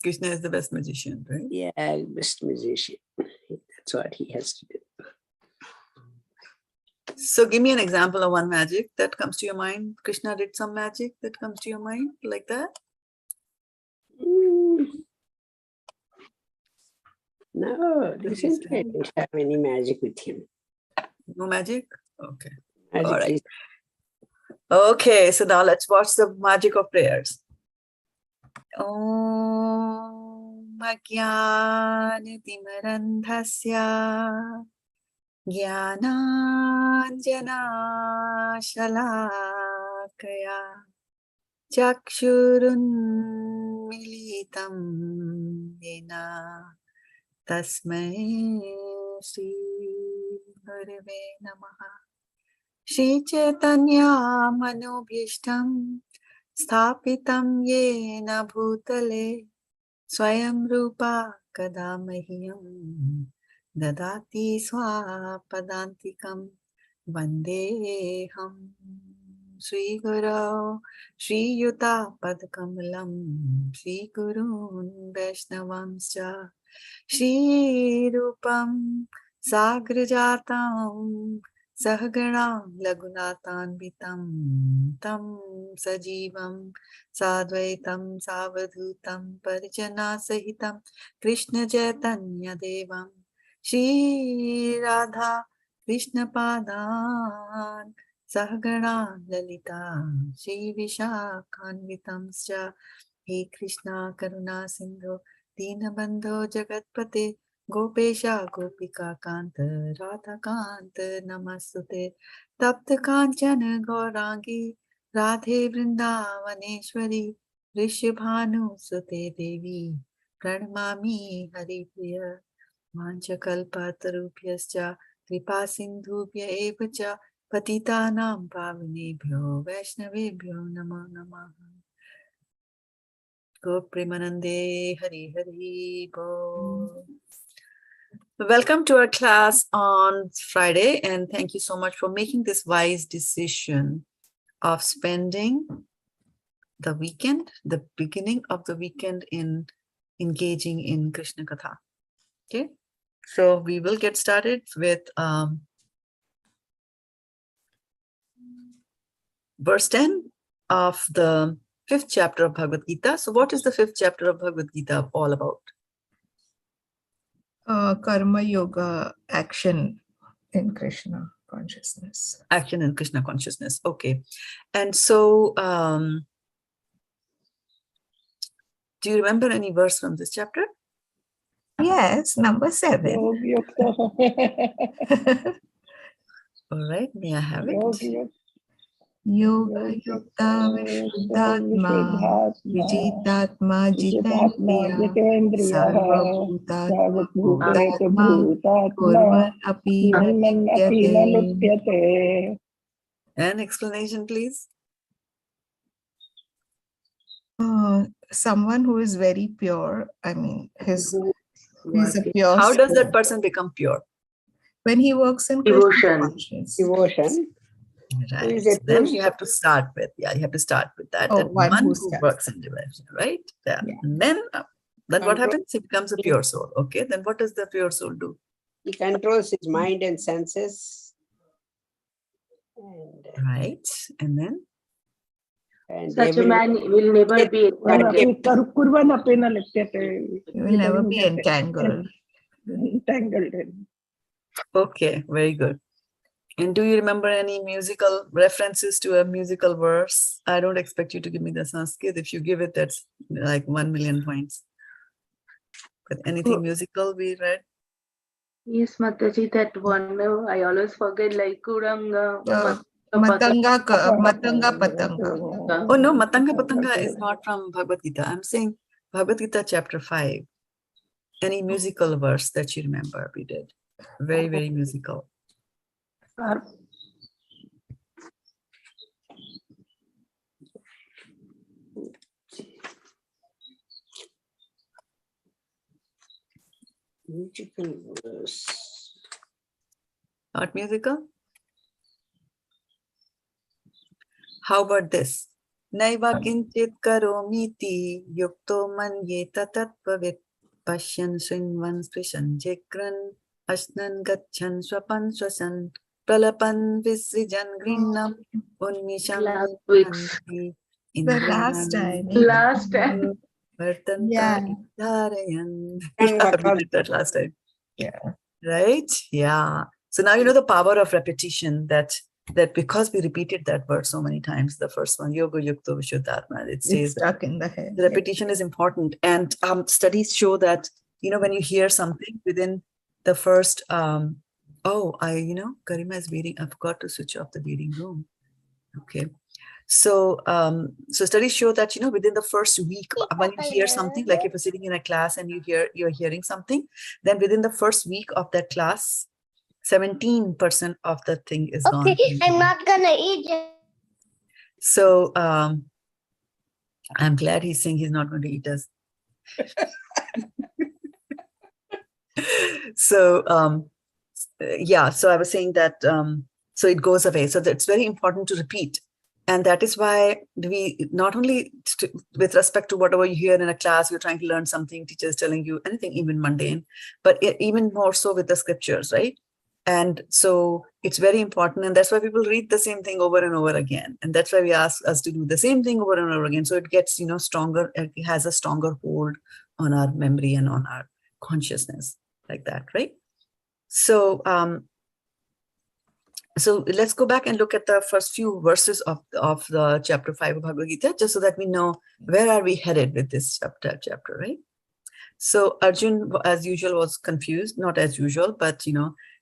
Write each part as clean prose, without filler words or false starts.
Krishna is the best magician, right? Yeah, best magician. That's what he has to do. So give me an example of one magic that comes to your mind. Krishna did some magic that comes to your mind like that? No, recently I didn't have any magic with him. No magic? Okay. Magic All right. is Okay, so now let's watch the magic of prayers. Om Ajnana-timirandhasya Jnananjana-shalakaya Chakshurunmilitam Yena Tasmai Shri Gurave Namaha Shri Chaitanya Manobhishtam Sthapitam Yena Bhutale Swayam Rupa Kadamahyam Dadati Swapadantikam Vandeham Sri Guru Sri Yuta Padkamalam Sri Gurun Vaishnavamscha Shri Rupam Sagrajatam Sahagana Lagunatanvitam Tam Sajivam Sadvaitam Savadhutam Parijana Sahitam Krishna Chaitanya Devam Shri Radha Krishna Padan Sahagana Lalita Shri Vishakhanvitamscha He Krishna Karuna Sindhu Dinabandho Jagatpate Gopesha Gopika Kanta Radha Kanta Namastute Tapta Kanchana Gaurangi Radhe Vrindavaneshwari Rishabhanu Sute Devi Pranamami Haripriya Manchakalpatarubhyascha Kripa Sindhubhya Evacha Patitanam Pavanebhyo Vaishnavebhyo Namo Namaha Go Premanande Hari Hari Bo. Welcome to our class on Friday, and thank you so much for making this wise decision of spending the weekend, the beginning of the weekend, in engaging in Krishna Katha. Okay, so we will get started with verse 10 of the 5th chapter of Bhagavad-gita. So what is the 5th chapter of Bhagavad-gita all about? Karma yoga, action in Krishna consciousness. Action in Krishna consciousness. Okay. And so, do you remember any verse from this chapter? Yes, number 7. All right. May I have it? Yoga yukta vishuddhatma vijitatma jitendriya sarva bhutatma kurvan api na lipyate. An explanation, please. Someone who is very pure, I mean, he's a pure How does soul. that person become pure? When he works in Krishna consciousness. devotion. Right. So then you have to start with, you have to start with that. Oh, that one who who works in devotion, right? Yeah. Yeah. And then what happens? He becomes a pure soul. Okay. Then what does the pure soul do? He controls his mind and senses. And, Right. And then? and Such a man will never be entangled. You will never be entangled. Okay. Very good. And do you remember any musical references to a musical verse? I don't expect you to give me the Sanskrit. If you give it, that's like 1 million points. But anything musical we read? Yes, Mataji, that one I always forget, like Kuranga. Matanga Patanga. Oh no, Matanga Patanga is not from Bhagavad Gita. I'm saying Bhagavad Gita chapter 5. Any musical verse that you remember we did. Very, very musical. musical verse. Not musical? How about this? Naiva kinchit karomiti yukto manyeta tatvavit pashyan shrinvan sprishan jekran ashnan gachan swapan swasan pralapan visrijan grinnam unnisham Last week's. hanti The last time. Last time. Vartanta Yeah. idharayan. And Yeah, what we are- did that last time. Yeah. Right? Yeah. So now you know the power of repetition, that because we repeated that word so many times, the first one, yoga yukto vishuddhatma, it It's stays there. stuck in the head. The repetition is important. And studies show that, when you hear something within the first, Garima is waiting. I forgot to switch off the waiting room. Okay. So, so studies show that, within the first week, when you hear something, like if you're sitting in a class and you're hearing something, then within the first week of that class, 17% of the thing is gone. Okay, I'm not gonna eat it. So, I'm glad he's saying he's not going to eat us. So, yeah, so I was saying that, so it goes away. So it's very important to repeat. And that is why we not only with respect to whatever you hear in a class, you're trying to learn something, teacher is telling you anything, even mundane, but even more so with the scriptures, right? And so it's very important. And that's why people read the same thing over and over again. And that's why we ask us to do the same thing over and over again. So it gets, stronger, it has a stronger hold on our memory and on our consciousness, like that, right? So, so let's go back and look at the first few verses of the chapter 5 of Bhagavad-gita, just so that we know where are we headed with this chapter, right? So Arjun, as usual, was confused, not as usual, but,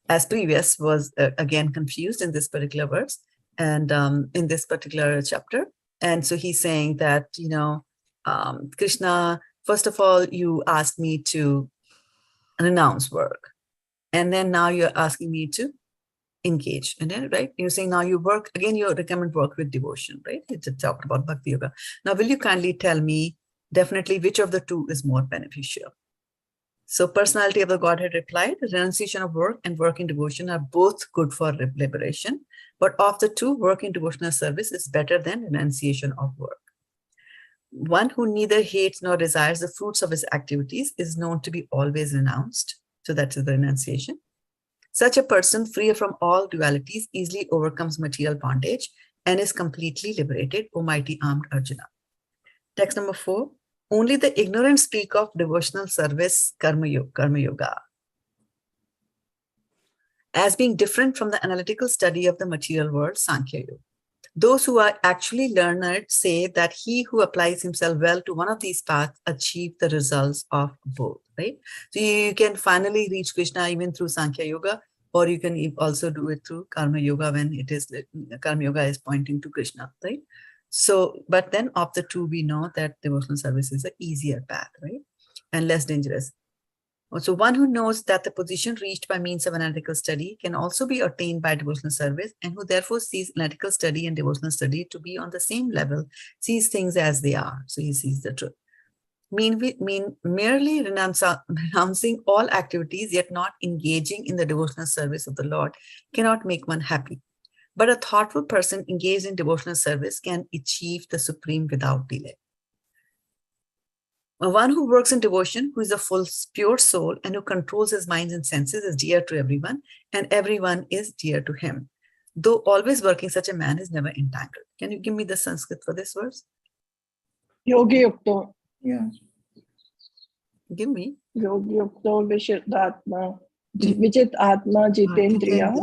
as previous, was again confused in this particular verse and in this particular chapter. And so he's saying that, Krishna, first of all, you asked me to renounce work. And then now you're asking me to engage. And then, right? You're saying now you work, again, you recommend work with devotion, right? It's talked about Bhakti Yoga. Now, will you kindly tell me definitely which of the two is more beneficial? So personality of the Godhead replied, renunciation of work and work in devotion are both good for liberation. But of the two, work in devotional service is better than renunciation of work. One who neither hates nor desires the fruits of his activities is known to be always renounced. So that is the renunciation. Such a person, free from all dualities, easily overcomes material bondage and is completely liberated, O mighty armed Arjuna. Text number 4. Only the ignorant speak of devotional service, karma yoga, as being different from the analytical study of the material world, Sankhya Yoga. Those who are actually learned say that he who applies himself well to one of these paths achieves the results of both, right? So you can finally reach Krishna even through Sankhya Yoga, or you can also do it through Karma Yoga when it is, Karma Yoga is pointing to Krishna, right? So, but then of the two, we know that devotional service is an easier path, right? And less dangerous. So one who knows that the position reached by means of analytical study can also be attained by devotional service, and who therefore sees analytical study and devotional study to be on the same level, sees things as they are. So he sees the truth. Merely renouncing all activities yet not engaging in the devotional service of the Lord cannot make one happy. But a thoughtful person engaged in devotional service can achieve the supreme without delay. One who works in devotion, who is a full, pure soul and who controls his mind and senses, is dear to everyone, and everyone is dear to him. Though always working, such a man is never entangled. Can you give me the Sanskrit for this verse? Yogi Yukto. Yeah. Give me. Yogi Yukto Vishuddhatma. Vijit Atma Jitendriya.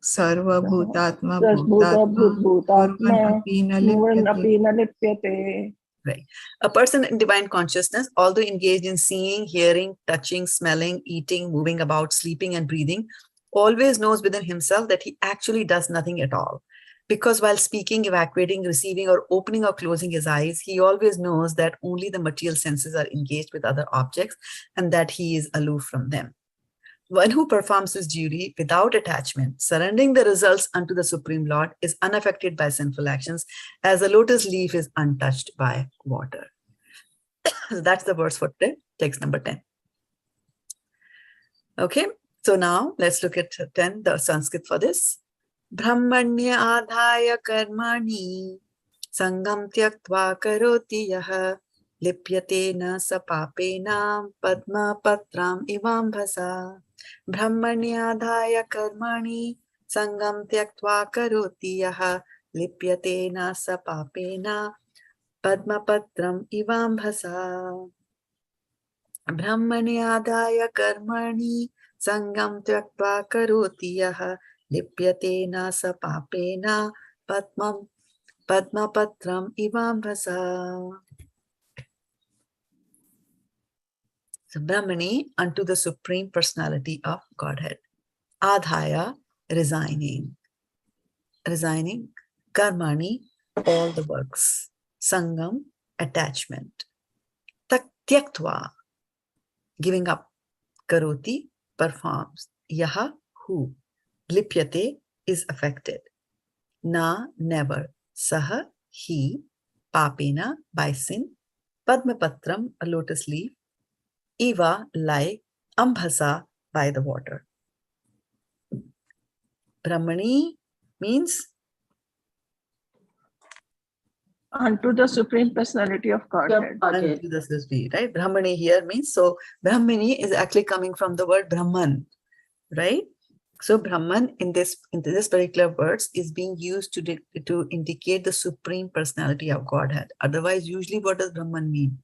Sarva Bhutatma Bhuta Bhutatma Bhutatma. Muran Apina Apina Lipyate. Right. A person in divine consciousness, although engaged in seeing, hearing, touching, smelling, eating, moving about, sleeping, and breathing, always knows within himself that he actually does nothing at all. Because while speaking, evacuating, receiving, or opening or closing his eyes, he always knows that only the material senses are engaged with other objects and that he is aloof from them. One who performs his duty without attachment, surrendering the results unto the Supreme Lord, is unaffected by sinful actions, as the lotus leaf is untouched by water. So that's the verse for today, text number 10. Okay, so now let's look at 10, the Sanskrit for this. Brahmaṇy ādhāya karmāṇi saṅgaṁ tyaktvā karoti yaha lipyate na sa pāpena padma-patram ivāmbhasā brahmaṇy ādhāya karmāṇi saṅgaṁ tyaktvā karoti yaha lipyate na sa pāpena padma-patram ivāmbhasā brahmaṇy ādhāya karmāṇi saṅgaṁ tyaktvā karoti yaha lipyate na sa pāpena padma-patram ivāmbhasā. So brahmaṇi, unto the Supreme Personality of Godhead. Ādhāya, resigning. Resigning. Karmāṇi, all the works. Saṅgaṁ, attachment. Tyaktvā, giving up. Karoti, performs. Yaha, who. Lipyate, is affected. Na, never. Saha, he. Pāpena, by sin. Padma-patram, a lotus leaf. Iva, like. Ambhasa, by the water. Brahmaṇi means Unto the Supreme Personality of Godhead. unto the Supreme, right? Brahmaṇi here means, so Brahmaṇi is actually coming from the word Brahman, right? So Brahman in this particular words is being used to indicate the Supreme Personality of Godhead. Otherwise, usually what does Brahman mean?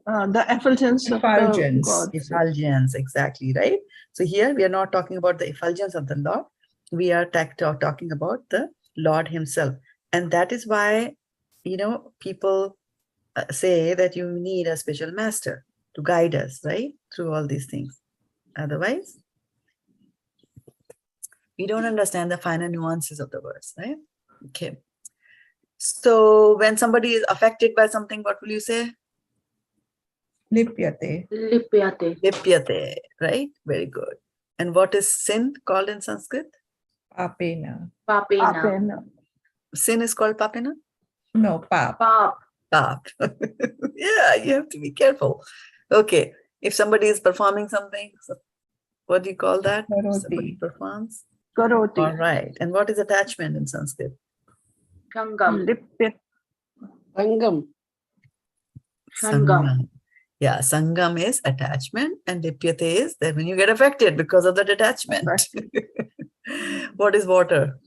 The effulgence of Effulgence. God. Effulgence, exactly, right? So here we are not talking about the effulgence of the Lord. We are talking about the Lord himself. And that is why, people say that you need a special master to guide us, right? Through all these things. Otherwise, we don't understand the finer nuances of the words, right? Okay. So when somebody is affected by something, what will you say? Lipyate. Lipyate, right? Very good. And what is sin called in Sanskrit? Pāpena. Pāpena. Sin is called pāpena? No, pāp. Pāp. Yeah, you have to be careful. Okay. If somebody is performing something, so what do you call that? Karoti. Somebody performs. Karoti. All right. And what is attachment in Sanskrit? Lipyate. Saṅgaṁ. Saṅgaṁ. Yeah, saṅgaṁ is attachment and lipyate is that when you get affected because of that attachment. What is water?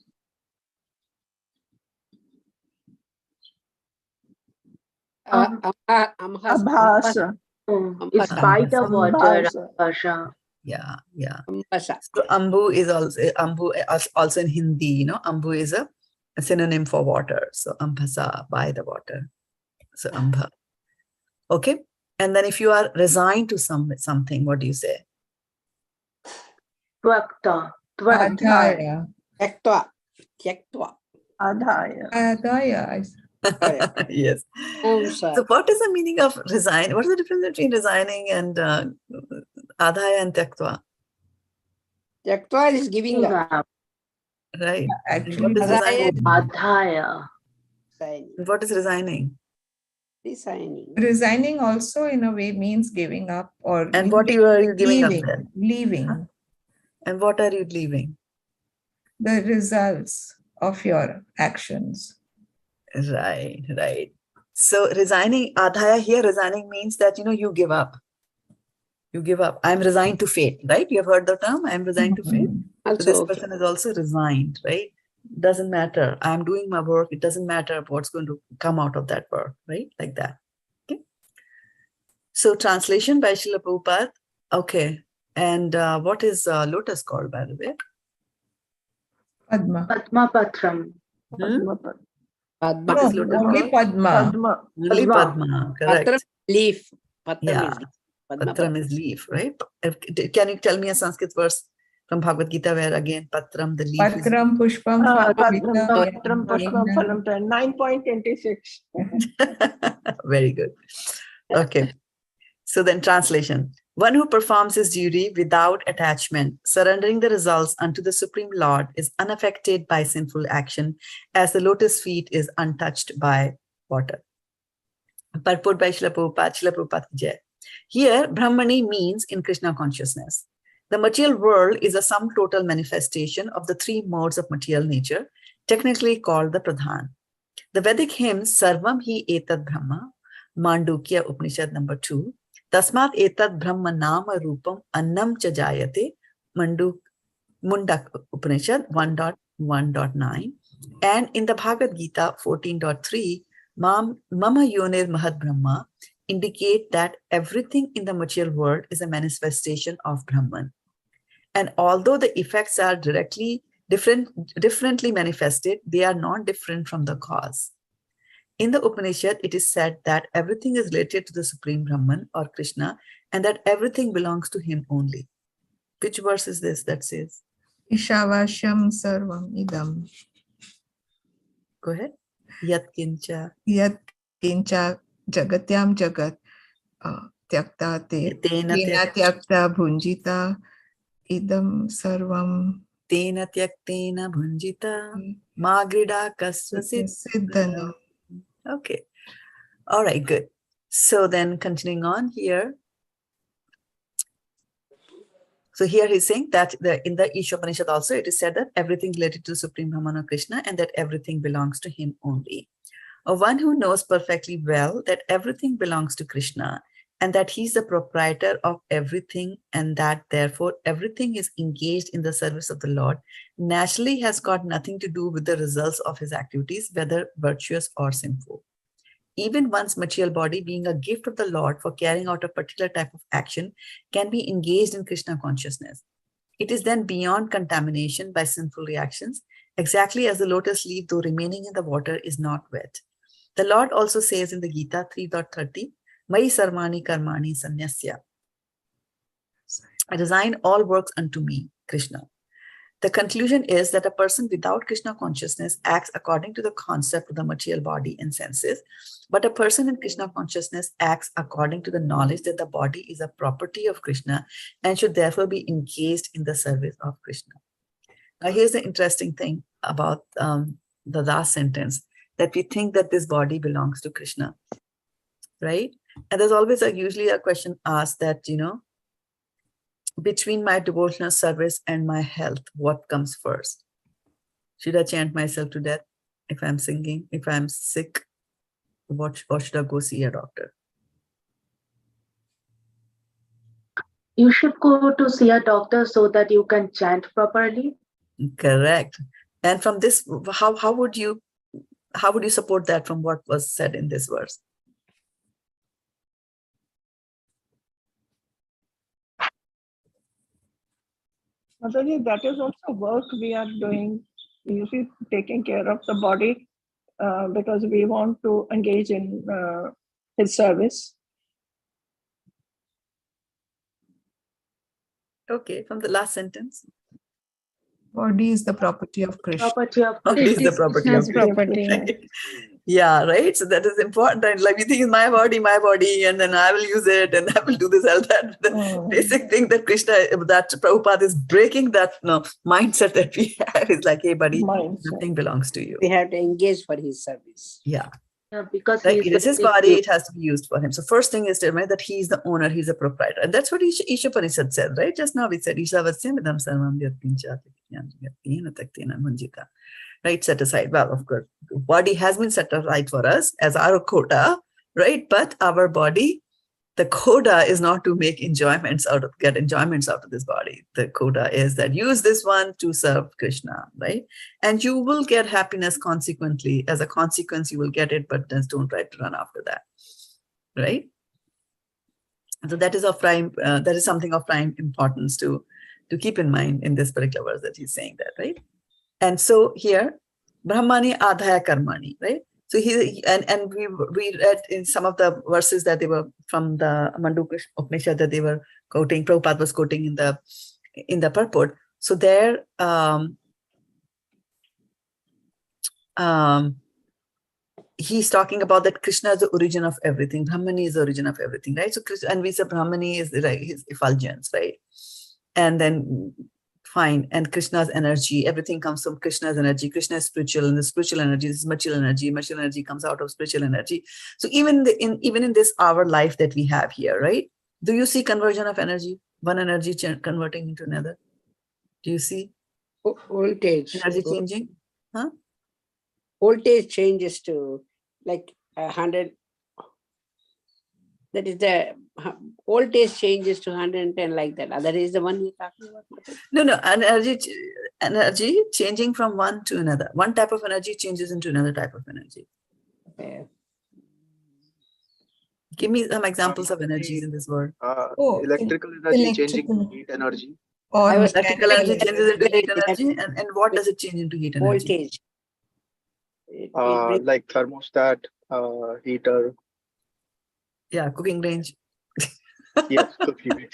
Ādhāya. It's by the water, Āvāsa. Ādhāya. Yeah. ivāmbhasā. So ambu is also in Hindi, ambu is a synonym for water. So ambhasa, by the water. So ambha. Okay. And then if you are resigned to something, what do you say? Tyaktvā. Ādhāya. Ādhāya. Ādhāya. Yes. So what is the meaning of resign? What is the difference between resigning and ādhāya and tyaktvā? Tyaktvā is giving up. Right. Actually, What is resigning? Ādhāya. What is resigning? Resigning also in a way means giving up or And what are you giving up leaving. then? Leaving And what are you leaving? the results of your actions. Right. So resigning, ādhāya here, resigning means that, you give up. You give up. I'm resigned to fate, right? You have heard the term, I'm resigned to fate. So this person is also resigned, right? Doesn't matter. I'm doing my work. It doesn't matter what's going to come out of that work, right? Like that. Okay. So translation by Srila Prabhupada. Okay. And what is lotus called, by the way? Padma. Padma-patram. What is lotus Only called? Padma. Only Padma, correct. Patram leaf. Yeah. Patram is leaf, right? Can you tell me a Sanskrit verse from Bhagavad-gita where again Patram, the leaf Patram pushpam Patram pushpam phalam. 9.26. is... Very good. Okay. So then translation. One who performs his duty without attachment, surrendering the results unto the Supreme Lord, is unaffected by sinful action, as the lotus feet is untouched by water. Purport by Srila Prabhupada ki jai. Here, Brahmaṇi means in Krishna consciousness. The material world is a sum total manifestation of the three modes of material nature, technically called the pradhan. The Vedic hymn Sarvam hi etad brahma, Mandukya Upanishad number 2, Tasmat etad brahma nama rupam annam cha jayate, Mundak Upanishad 1.1.9, and in the Bhagavad-gita 14.3, Mama Yonir Mahad Brahma, indicate that everything in the material world is a manifestation of Brahman. And although the effects are differently manifested, they are not different from the cause. In the Upanishad, it is said that everything is related to the Supreme Brahman or Krishna, and that everything belongs to him only. Which verse is this that says? Ishavashyam sarvam idam. Go ahead. Yat kincha. Yat kincha jagatyam jagat tyakta te. Tena Tena tyakta bhunjita idam sarvam. Tena tyaktena bhunjita magrida kasvasit. Siddhana. Okay. All right, good. So then continuing on here. So here he's saying that in the Isha Upanishad also it is said that everything related to Supreme Brahman or Krishna and that everything belongs to him only. One who knows perfectly well that everything belongs to Krishna and that he's the proprietor of everything and that therefore everything is engaged in the service of the Lord naturally has got nothing to do with the results of his activities, whether virtuous or sinful. Even one's material body, being a gift of the Lord for carrying out a particular type of action, can be engaged in Krishna consciousness. It is then beyond contamination by sinful reactions, exactly as the lotus leaf, though remaining in the water, is not wet. The Lord also says in the Gita 3.30, Mai sarvani karmāṇi sanyasya. I resign all works unto me, Krishna. The conclusion is that a person without Krishna consciousness acts according to the concept of the material body and senses, but a person in Krishna consciousness acts according to the knowledge that the body is a property of Krishna and should therefore be engaged in the service of Krishna. Now, here's the interesting thing about the last sentence, that we think that this body belongs to Krishna, right? And there's always usually a question asked that, between my devotional service and my health, what comes first? Should I chant myself to death if I'm singing? If I'm sick, or should I go see a doctor? You should go to see a doctor so that you can chant properly. Correct. And from this, how would you support that from what was said in this verse? Mataji, that is also work we are doing, usually taking care of the body because we want to engage in his service. Okay, from the last sentence. Body is the property of Krishna. Property of Body is the property of Krishna's Krishna. property. Right? Yeah, right. So that is important. And like we think is my body, and then I will use it, and I will do this, all that. The basic thing that Prabhupada is breaking that mindset that we have is like, hey, buddy, nothing belongs to you. We have to engage for his service. Yeah. because Right? It is his body, it has to be used for him. So first thing is to remember that he's the owner, he's the proprietor. And that's what Isha Upanishad said, right? Just now we said, Ishavasyam idam sarvam yatkincha yatina taktena bhunjita. Right? Set aside. Well, of course, body has been set aside for us as our quota, right? But our body, the quota is not to get enjoyments out of this body. The quota is that use this one to serve Krishna, right? And you will get happiness consequently. As a consequence, you will get it, but just don't try to run after that, right? So that is something of prime importance to keep in mind in this particular verse that he's saying that, right? And so here, brahmaṇy ādhāya karmāṇi, right? So we read in some of the verses that they were from the Mandukya Upanishad that they were quoting, Prabhupada was quoting in the purport. So there, he's talking about that Krishna is the origin of everything. Brahmaṇy is the origin of everything, right? So and we say Brahmaṇy is like his effulgence, right? And then fine, and Krishna's energy, everything comes from Krishna's energy. Krishna is spiritual, and the spiritual energy is material energy. Material energy comes out of spiritual energy. So even in this our life that we have here, right? Do you see conversion of energy? One energy converting into another? Do you see Voltage. energy changing? Huh? voltage changes to like 100. That is the voltage changes to 110 like that. That is the one you're talking about? No, energy changing from one to another. One type of energy changes into another type of energy. Okay. Give me some examples of energies in this world. Electrical energy changing to heat energy. Or I was- Electrical energy changes into heat Electric- energy. And what does it change into heat energy? Voltage. It brings- Like thermostat, heater. Yeah, cooking range. Yes, cooking.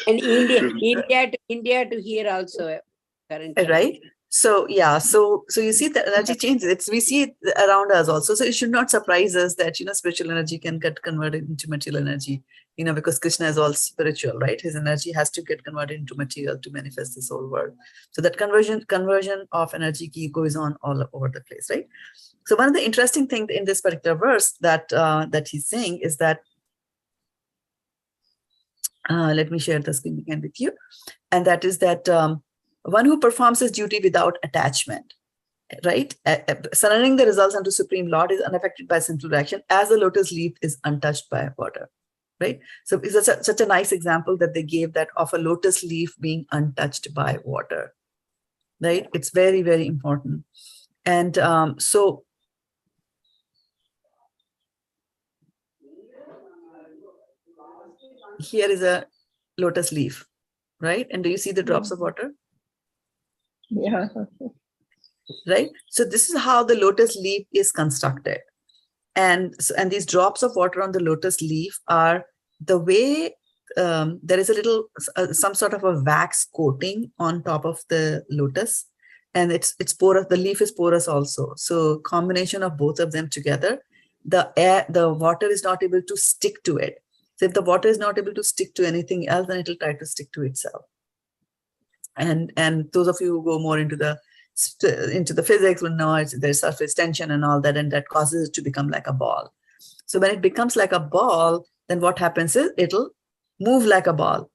and India to here also currently. Right? So yeah, so you see the energy changes. We see it around us also. So it should not surprise us that spiritual energy can get converted into material energy. Because Krishna is all spiritual, right? His energy has to get converted into material to manifest this whole world. So that conversion of energy goes on all over the place, right? So one of the interesting things in this particular verse that he's saying is that, let me share the screen again with you. And that is that one who performs his duty without attachment, right? Surrendering the results unto Supreme Lord is unaffected by sinful action, as the lotus leaf is untouched by water, right? So it's such a nice example that they gave, that of a lotus leaf being untouched by water, right? It's very, very important. And so here is a lotus leaf, right? And do you see the drops of water? Yeah. Right? So this is how the lotus leaf is constructed. And these drops of water on the lotus leaf are the way there is a little, some sort of a wax coating on top of the lotus. And it's porous, the leaf is porous also. So combination of both of them together, the water is not able to stick to it. So if the water is not able to stick to anything else, then it will try to stick to itself. And those of you who go more into the physics will know there's surface tension and all that, and that causes it to become like a ball. So when it becomes like a ball, then what happens is it'll move like a ball.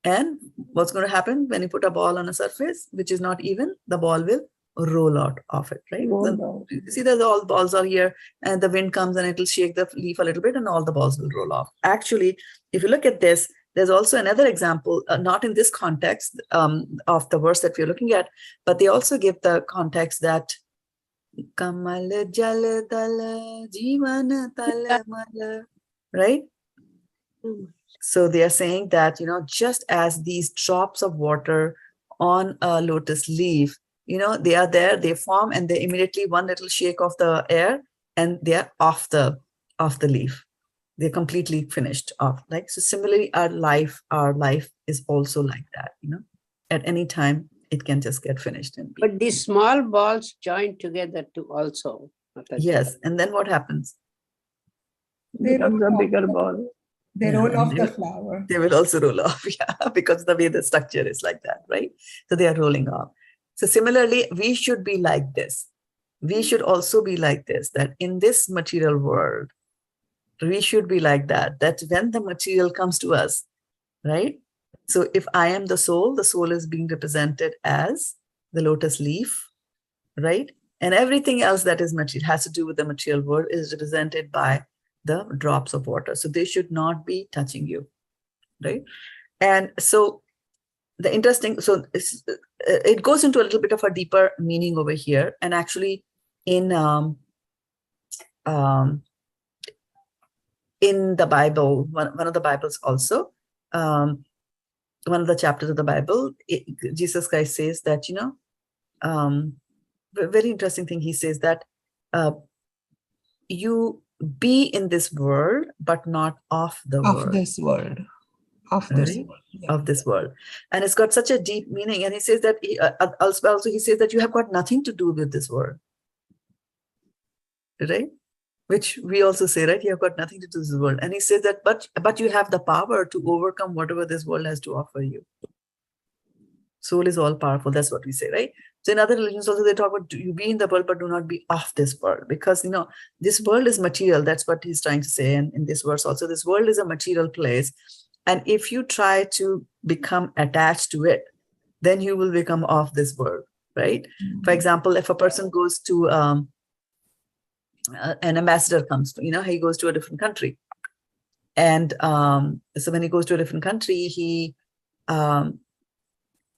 And what's going to happen when you put a ball on a surface which is not even, the ball will roll out of it, right? You see that all balls are here, and the wind comes and it'll shake the leaf a little bit and all the balls will roll off. Actually, if you look at this, there's also another example, not in this context of the verse that we're looking at, but they also give the context that Kamala Jala Tala Jivana Tala Mala, right? So they are saying that, just as these drops of water on a lotus leaf, they are there, they form, and they immediately one little shake of the air and they're off the leaf. They're completely finished off. Like, so similarly, our life is also like that, at any time it can just get finished. But these small balls join together too also. Yes. And then what happens? Becomes a bigger ball. They roll off the flower. They will also roll off, yeah, because the way the structure is like that, right? So they are rolling off. So similarly, we should be like this. We should also be like this, that in this material world, we should be like that, that when the material comes to us, right? So if I am the soul is being represented as the lotus leaf, right? And everything else that is material, has to do with the material world, is represented by the drops of water. So they should not be touching you, right? And so the interesting, so it goes into a little bit of a deeper meaning over here. And actually in the Bible, one of the Bibles also, one of the chapters of the Bible, Jesus Christ says that, very interesting thing. He says that you be in this world, but not of the world. Of this world. Of this world. Yeah. Of this world. And it's got such a deep meaning. And he says that, also he says that you have got nothing to do with this world. Right? Which we also say, right? You have got nothing to do with this world. And he says that, but you have the power to overcome whatever this world has to offer you. Soul is all powerful. That's what we say, right? So in other religions also, they talk about you be in the world, but do not be of this world. Because, this world is material. That's what he's trying to say. And in this verse also, this world is a material place. And if you try to become attached to it, then you will become of this world, right? Mm-hmm. For example, if a person goes to an ambassador comes to, he goes to a different country. And so when he goes to a different country, he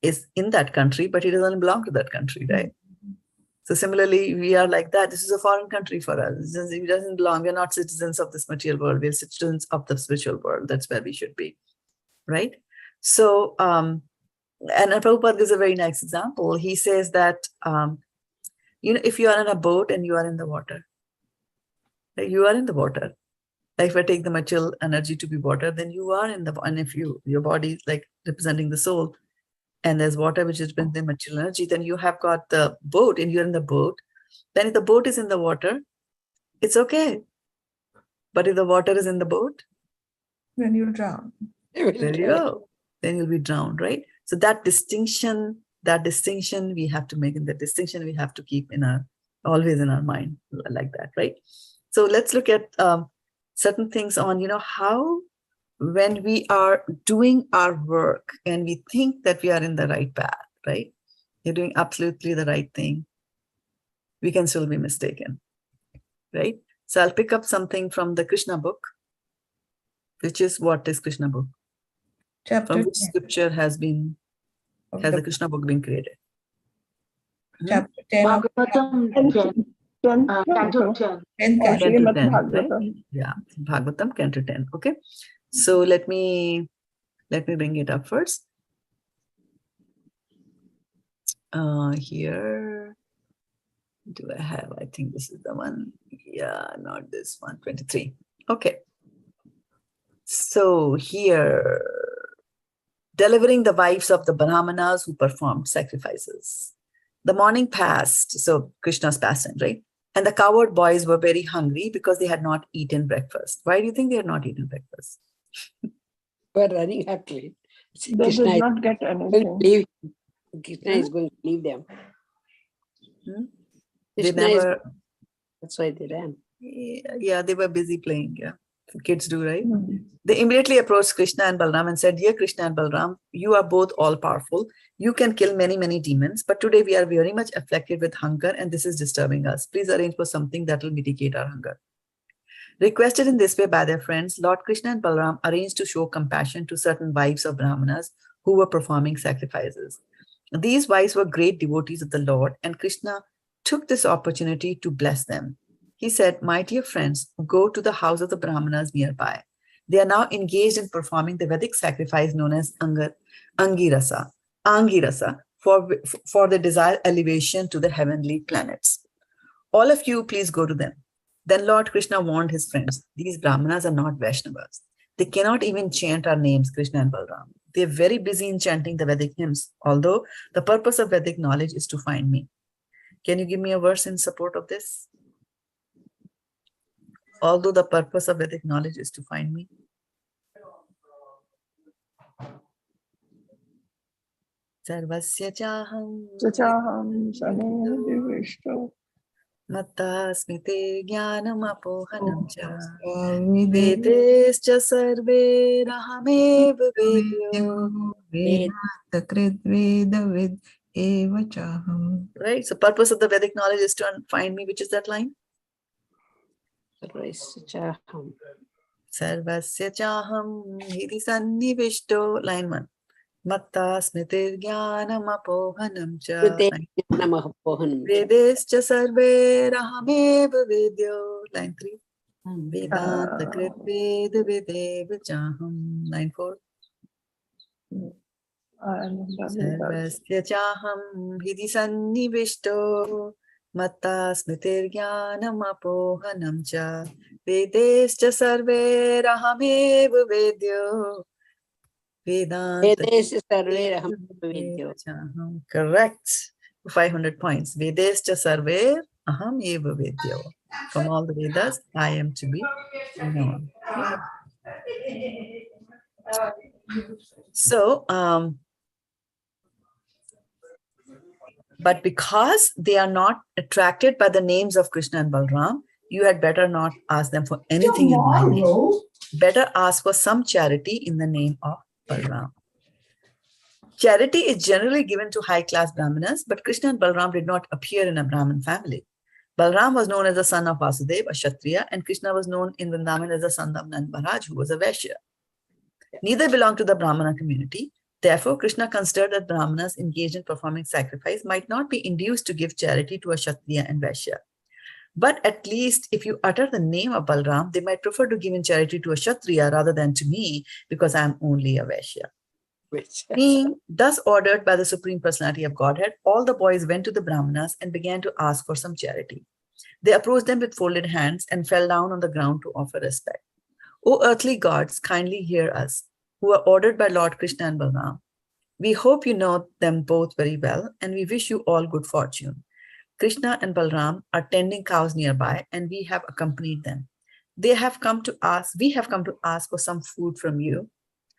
is in that country, but he doesn't belong to that country, right? So similarly, we are like that. This is a foreign country for us. It doesn't belong. We're not citizens of this material world. We're citizens of the spiritual world. That's where we should be, right? So, and Prabhupada gives a very nice example. He says that, if you are in a boat and you are in the water, you are in the water. Like if I take the material energy to be water, then you are in the, and if your body is like representing the soul, and there's water which is the material energy, then you have got the boat and you're in the boat. Then if the boat is in the water, it's okay. But if the water is in the boat, then you'll drown. there you go. Then you'll be drowned, right? So that distinction we have to make, and that distinction we have to keep always in our mind like that, right? So let's look at certain things on, how when we are doing our work and we think that we are in the right path, right? You're doing absolutely the right thing. We can still be mistaken, right? So I'll pick up something from the Krishna book, which is, what is Krishna book? Chapter From which 10 scripture has of the the Krishna book been created? chapter 10 of Bhagavatam 10, Canto 10. 10th Or canto. Srimad 10, right? Bhagavatam. Yeah, Bhagavatam, Canto 10. Okay, so let me bring it up first. Here, do I have? I think this is the one. Yeah, not this one. 23. Okay. So here, delivering the wives of the brahmanas who performed sacrifices. The morning passed, so Krishna's pastime, right? And the cowherd boys were very hungry because they had not eaten breakfast. Why do you think they had not eaten breakfast? We're running actually. They Krishna did is not get going to anything. leave. Krishna is going to leave them. They Krishna is, never, that's why they ran. yeah, they were busy playing. Yeah, kids do, right? Mhm. They immediately approached Krishna and Balram and said, "Dear Krishna and Balram, you are both all powerful. You can kill many, many demons. But today we are very much afflicted with hunger and this is disturbing us. Please arrange for something that will mitigate our hunger." Requested in this way by their friends, Lord Krishna and Balram arranged to show compassion to certain wives of Brahmanas who were performing sacrifices. These wives were great devotees of the Lord, and Krishna took this opportunity to bless them. He said, "My dear friends, go to the house of the Brahmanas nearby. They are now engaged in performing the Vedic sacrifice known as Angirasa, for the desired elevation to the heavenly planets. All of you, please go to them." Then Lord Krishna warned his friends, "These Brahmanas are not Vaishnavas. They cannot even chant our names, Krishna and Balram. They are very busy in chanting the Vedic hymns, although the purpose of Vedic knowledge is to find me." Can you give me a verse in support of this? Although the purpose of Vedic knowledge is to find me. Sarvasya chaham Chachaham Sadevishto matta smite jnanam apohanam cha Vede vedescha sarve rahamev vedyo. Vedanta Krit Veda Vid Eva Chaham. Right? So purpose of the Vedic knowledge is to find me. Which is that line? Sarvasya chaham hiri sannivishto. Line 1. Matta smritir jnanam apohanam cha. Vedescha sarve rahamev vedyo. Line 3. Vedanta krit veda videva chaham. Line 4. Sarvasya chaham hidi sannivishto matta smritir jnanam apohanam cha vedescha sarve rahamev vedyo vedanta chaham. Correct. 500 points. Vedescha sarve aham eva vedyo. From all the Vedas, I am to be known. So, but because they are not attracted by the names of Krishna and Balram, you had better not ask them for anything in my name. Better ask for some charity in the name of Balram. Charity is generally given to high-class Brahmanas, but Krishna and Balram did not appear in a Brahmin family. Balram was known as the son of Vasudeva, a Kshatriya, and Krishna was known in Vrindavan as the son of Nand Maharaj, who was a Vaishya. Neither belonged to the Brahmana community. Therefore, Krishna considered that Brahmanas engaged in performing sacrifice might not be induced to give charity to a Kshatriya and Vaishya. But at least if you utter the name of Balram, they might prefer to give in charity to a Kshatriya rather than to me, because I am only a Vaishya. Being thus ordered by the Supreme Personality of Godhead, all the boys went to the Brahmanas and began to ask for some charity. They approached them with folded hands and fell down on the ground to offer respect. O earthly gods, kindly hear us, who are ordered by Lord Krishna and Balram. We hope you know them both very well, and we wish you all good fortune. Krishna and Balram are tending cows nearby, and we have accompanied them. We have come to ask for some food from you.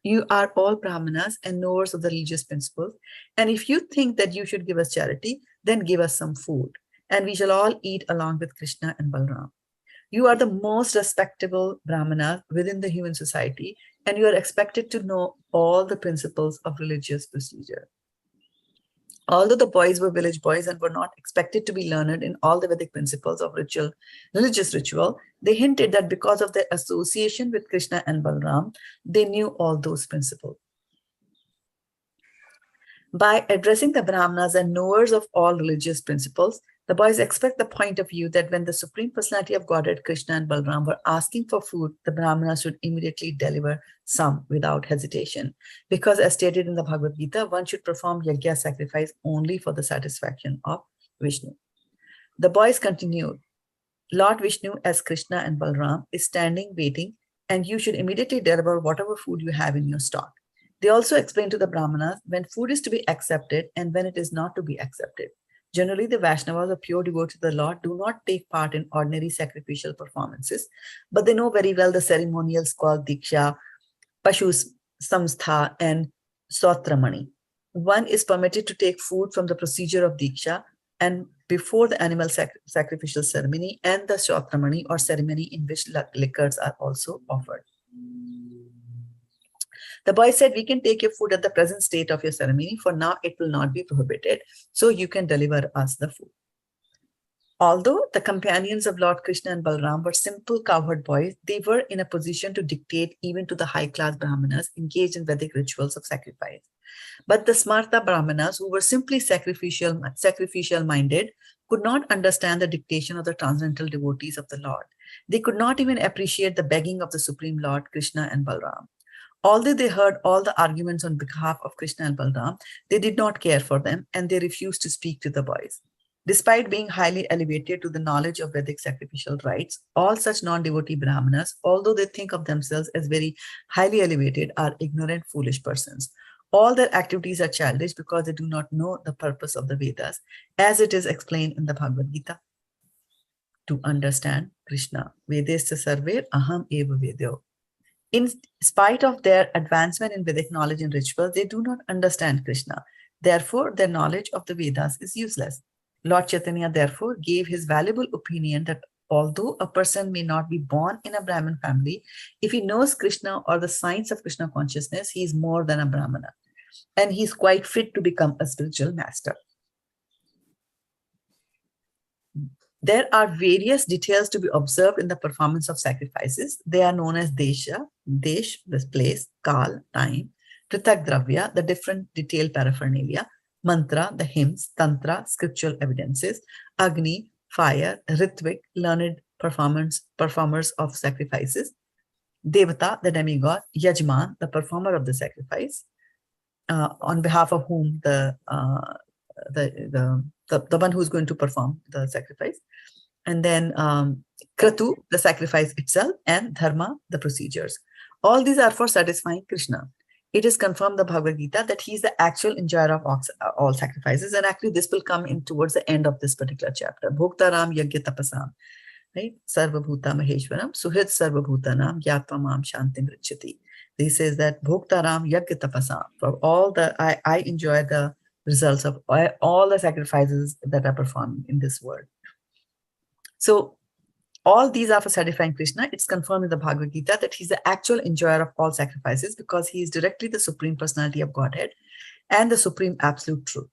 You are all Brahmanas and knowers of the religious principles, and if you think that you should give us charity, then give us some food, and we shall all eat along with Krishna and Balram. You are the most respectable Brahmanas within the human society, and you are expected to know all the principles of religious procedure. Although the boys were village boys and were not expected to be learned in all the Vedic principles of religious ritual, they hinted that because of their association with Krishna and Balram, they knew all those principles. By addressing the Brahmanas and knowers of all religious principles, the boys expect the point of view that when the Supreme Personality of Godhead, Krishna and Balram, were asking for food, the Brahmanas should immediately deliver some without hesitation. Because as stated in the Bhagavad-gita, one should perform yajna sacrifice only for the satisfaction of Vishnu. The boys continued, Lord Vishnu as Krishna and Balram is standing waiting, and you should immediately deliver whatever food you have in your stock. They also explained to the Brahmanas when food is to be accepted and when it is not to be accepted. Generally, the Vaishnavas or pure devotees of the Lord do not take part in ordinary sacrificial performances, but they know very well the ceremonials called Diksha, Pashu Samstha, and Sautramani. One is permitted to take food from the procedure of Diksha and before the animal sacrificial ceremony and the Sautramani or ceremony in which liquors are also offered. The boy said, we can take your food at the present state of your ceremony. For now, it will not be prohibited. So you can deliver us the food. Although the companions of Lord Krishna and Balram were simple cowherd boys, they were in a position to dictate even to the high-class Brahmanas engaged in Vedic rituals of sacrifice. But the Smarta Brahmanas, who were simply sacrificial-minded, could not understand the dictation of the transcendental devotees of the Lord. They could not even appreciate the begging of the Supreme Lord Krishna and Balram. Although they heard all the arguments on behalf of Krishna and Balram, they did not care for them and they refused to speak to the boys. Despite being highly elevated to the knowledge of Vedic sacrificial rites, all such non-devotee Brahmanas, although they think of themselves as very highly elevated, are ignorant, foolish persons. All their activities are childish because they do not know the purpose of the Vedas, as it is explained in the Bhagavad-gita. To understand Krishna, Vedesya sarver aham eva vedyo. In spite of their advancement in Vedic knowledge and rituals, they do not understand Krishna. Therefore, their knowledge of the Vedas is useless. Lord Chaitanya therefore gave his valuable opinion that although a person may not be born in a Brahmin family, if he knows Krishna or the science of Krishna consciousness, he is more than a Brahmana. And he is quite fit to become a spiritual master. There are various details to be observed in the performance of sacrifices. They are known as Desha, Desh, this place, Kal, time, Pritak Dravya, the different detailed paraphernalia, Mantra, the hymns, Tantra, scriptural evidences, Agni, fire, Ritvik, learned performers of sacrifices, Devata, the demigod, Yajman, the performer of the sacrifice, on behalf of whom the one who's going to perform the sacrifice, and then Kratu, the sacrifice itself, and Dharma, the procedures. All these are for satisfying Krishna. It is confirmed the Bhagavad-gita that he is the actual enjoyer of all sacrifices, and actually this will come in towards the end of this particular chapter. Bhoktaram yagya tapasam, right? Sarva bhuta maheshwaram, suhrit sarva bhutanam, yatva mam shantim richati. He says that Bhoktaram yagya tapasam, for all the, I enjoy the results of all the sacrifices that are performed in this world. So all these are for satisfying Krishna. It's confirmed in the Bhagavad-gita that he's the actual enjoyer of all sacrifices because he is directly the Supreme Personality of Godhead and the Supreme Absolute Truth,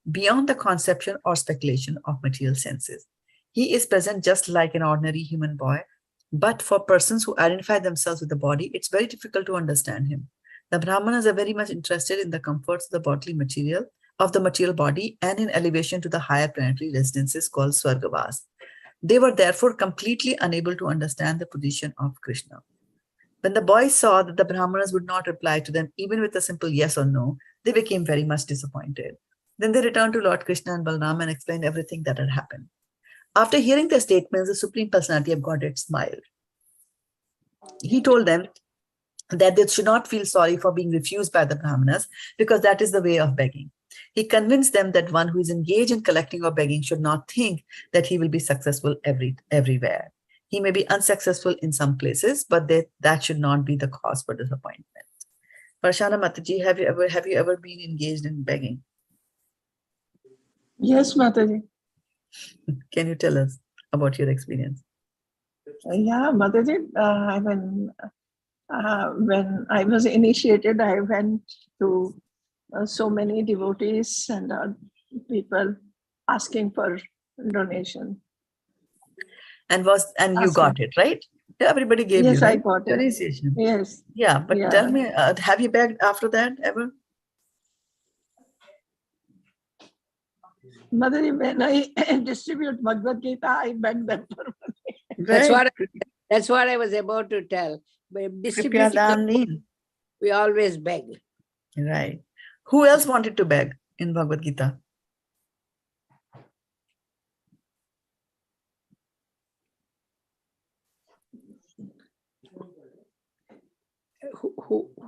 beyond the conception or speculation of material senses. He is present just like an ordinary human boy. But for persons who identify themselves with the body, it's very difficult to understand him. The Brahmanas are very much interested in the comforts of the bodily material, of the material body, and in elevation to the higher planetary residences called Swargavas. They were therefore completely unable to understand the position of Krishna. When the boys saw that the Brahmanas would not reply to them even with a simple yes or no, they became very much disappointed. Then they returned to Lord Krishna and Balaram and explained everything that had happened. After hearing their statements, the Supreme Personality of Godhead smiled. He told them that they should not feel sorry for being refused by the Brahmanas because that is the way of begging. He convinced them that one who is engaged in collecting or begging should not think that he will be successful everywhere. He may be unsuccessful in some places, but that should not be the cause for disappointment. Varshana Mataji, have you ever been engaged in begging? Yes, Mataji. Can you tell us about your experience? Yeah, Mataji, when I was initiated, I went to so many devotees and people asking for donation. And you got it, right? Everybody gave yes, you, right? I got it. Initiation. Yes. Yeah, but Yeah. tell me, have you begged after that ever? Mataji, when I distribute Bhagavad-gita, I beg them for Right. That's what I was about to tell. By Kripya distributing, daan deen. we always beg. Right. Who else wanted to beg in Bhagavad Gita?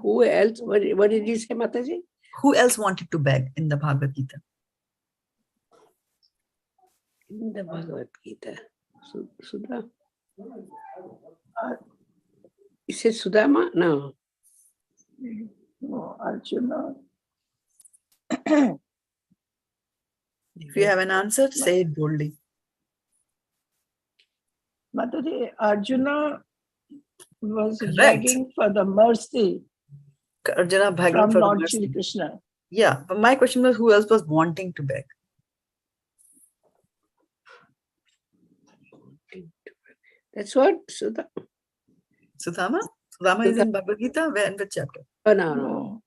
Who else? What did you say, Mataji? Who else wanted to beg in the Bhagavad Gita? In the Bhagavad Gita. Sudha. Is it Sudama? No. No, Arjuna. If you have an answer, say it boldly. Mataji, Arjuna was Correct. begging for the mercy Arjuna begging from for Lord mercy. Shri Krishna. Yeah, but my question was, who else was wanting to beg? That's what? Sudha. Sudama? Sudama is in Bhagavad Gita? Where, in which chapter? Oh, no.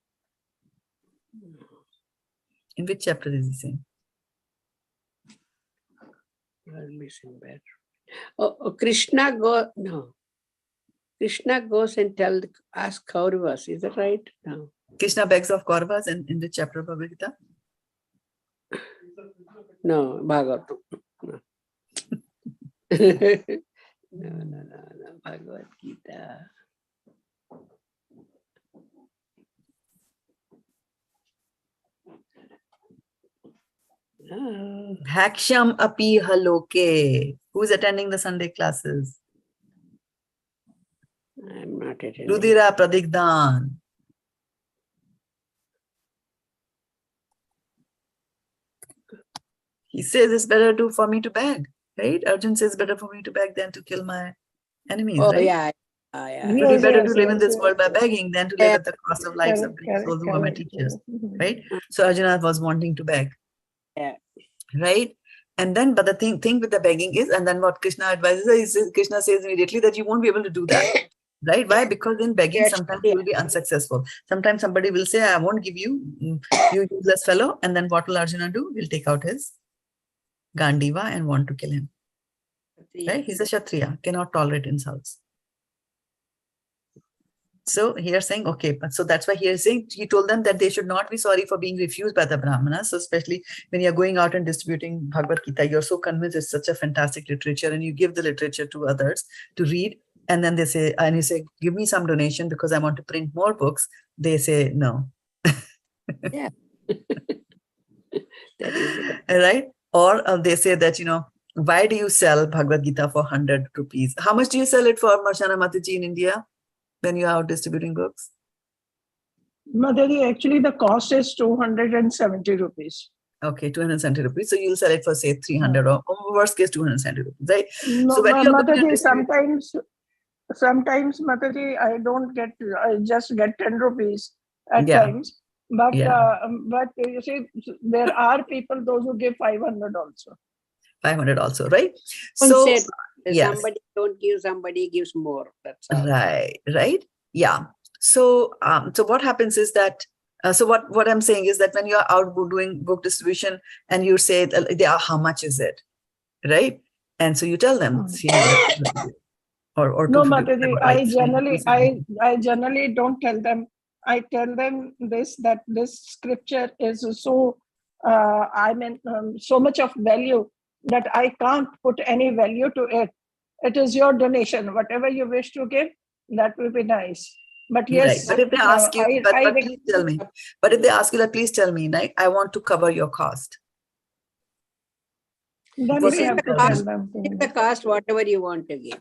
In which chapter is he saying? You're missing better. Oh, Krishna Krishna goes and ask Kauravas. Is that right? No. Krishna begs of Kauravas in which chapter of Bhagavad Gita? No, Bhagavatam. No. No, Bhagavad Gita. No. Bhaksham api haloke. Who's attending the Sunday classes? I'm not attending. Rudira pradigdan. He says it's better for me to beg, right? Arjun says better for me to beg than to kill my enemies, Oh, right? yeah. It would be better to live in this world by begging than to live at the cost of lives of Correct, souls who are my correct. teachers, right? So Arjuna was wanting to beg, Yeah. right? And then, but the thing with the begging is, and then what Krishna advises, Krishna says immediately that you won't be able to do that, right? Why? Because in begging, Yes, sometimes you will be unsuccessful. Sometimes somebody will say, I won't give you, you useless fellow. And then what will Arjuna do? He'll take out his Gandiva and want to kill him, right? He's a Kshatriya, cannot tolerate insults. So here saying, okay, but so that's why here saying, he told them that they should not be sorry for being refused by the Brahmanas. So especially when you're going out and distributing Bhagavad Gita, you're so convinced it's such a fantastic literature and you give the literature to others to read. And then they say, and you say, give me some donation because I want to print more books. They say, no. Yeah. That is it. Right? Or they say that, why do you sell Bhagavad Gita for 100 rupees? How much do you sell it for, Marshana Mataji, in India? When you are out distributing books? Mataji, actually the cost is 270 rupees. Okay, 270 rupees. So you'll sell it for say 300 or worst case 270 rupees, right? No, So when you're Mataji, sometimes Mataji, I just get 10 rupees at times. But Yeah. but you see, there are people those who give 500 also. 500 also, right? One So, said, yes. somebody don't give, somebody gives more. That's all. Right. Yeah. So, so what happens is that, so what I'm saying is that when you're out doing book distribution and you say, how much is it? Right? And so you tell them 300 or No, 250, Mataji, right? I generally don't tell them. I tell them that this scripture is so, so much of value that I can't put any value to it. It is your donation. Whatever you wish to give, that will be nice. But yes, Right. But if they ask you, but please tell me. But if they ask you that, please tell me, like, I want to cover your cost. Then What we do have you to tell tell them? them. The cost, whatever you want to give.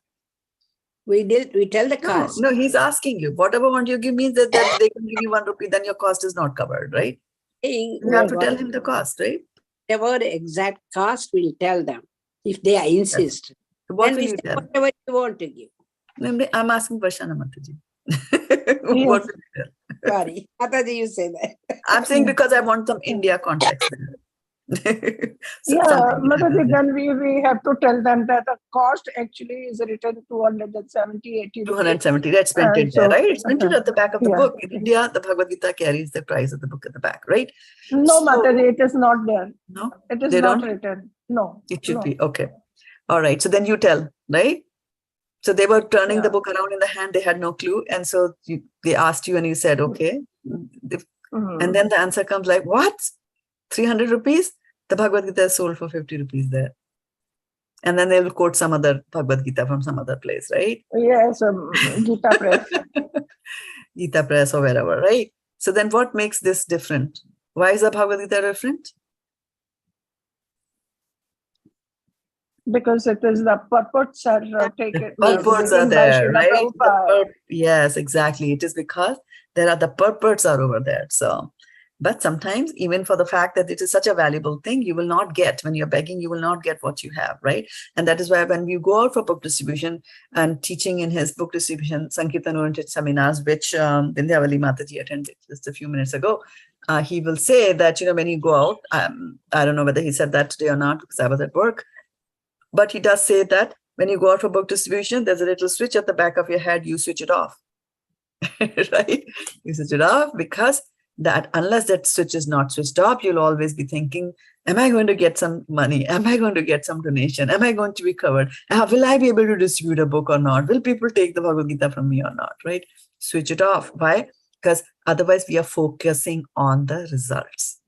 We tell the cost. No, he's asking you. Whatever want you give means that they can give you 1 rupee, then your cost is not covered, right? You have to tell him the cost, right? Whatever exact cost, we'll tell them if they insist. So what then will we you say tell? whatever you want to give. I'm asking Varshana Mataji. Yes. What will you tell? Sorry, Mataji, you say that. I'm saying because I want some India context there. So Yeah, something like Mataji, that. then we have to tell them that the cost actually is written 270, 80 rupees. 270, that's printed there, right? It's printed at the back of the Yeah. book. In India, the Bhagavad-gita carries the price of the book at the back, right? No, So- Mataji, it is not there. No? It is They not don't? written. No. It should no. be. Okay. All right. So then you tell, right? So they were turning the Yeah. book around in the hand. They had no clue. And so they asked you and you said, okay. And then the answer comes like, what? 300 rupees? The Bhagavad-gita is sold for 50 rupees there. And then they will quote some other Bhagavad-gita from some other place, right? Yes, Gita Press. Gita Press or wherever, right? So then what makes this different? Why is the Bhagavad-gita different? Because it is the purports are taken. Purports are written by there, Srila right? Prabhupada. Yes, exactly. It is because there are the purports are over there. So, but sometimes even for the fact that it is such a valuable thing, you will not get, when you're begging, you will not get what you have, right? And that is why when you go out for book distribution and teaching in his book distribution, Sankirtan-oriented seminars, which Vindhyavali Mataji attended just a few minutes ago, he will say that, when you go out, I don't know whether he said that today or not because I was at work, but he does say that when you go out for book distribution, there's a little switch at the back of your head, you switch it off, right? You switch it off because that unless that switch is not switched off, you'll always be thinking, am I going to get some money? Am I going to get some donation? Am I going to be covered? Will I be able to distribute a book or not? Will people take the Bhagavad-gita from me or not, right? Switch it off. Why? Because otherwise we are focusing on the results.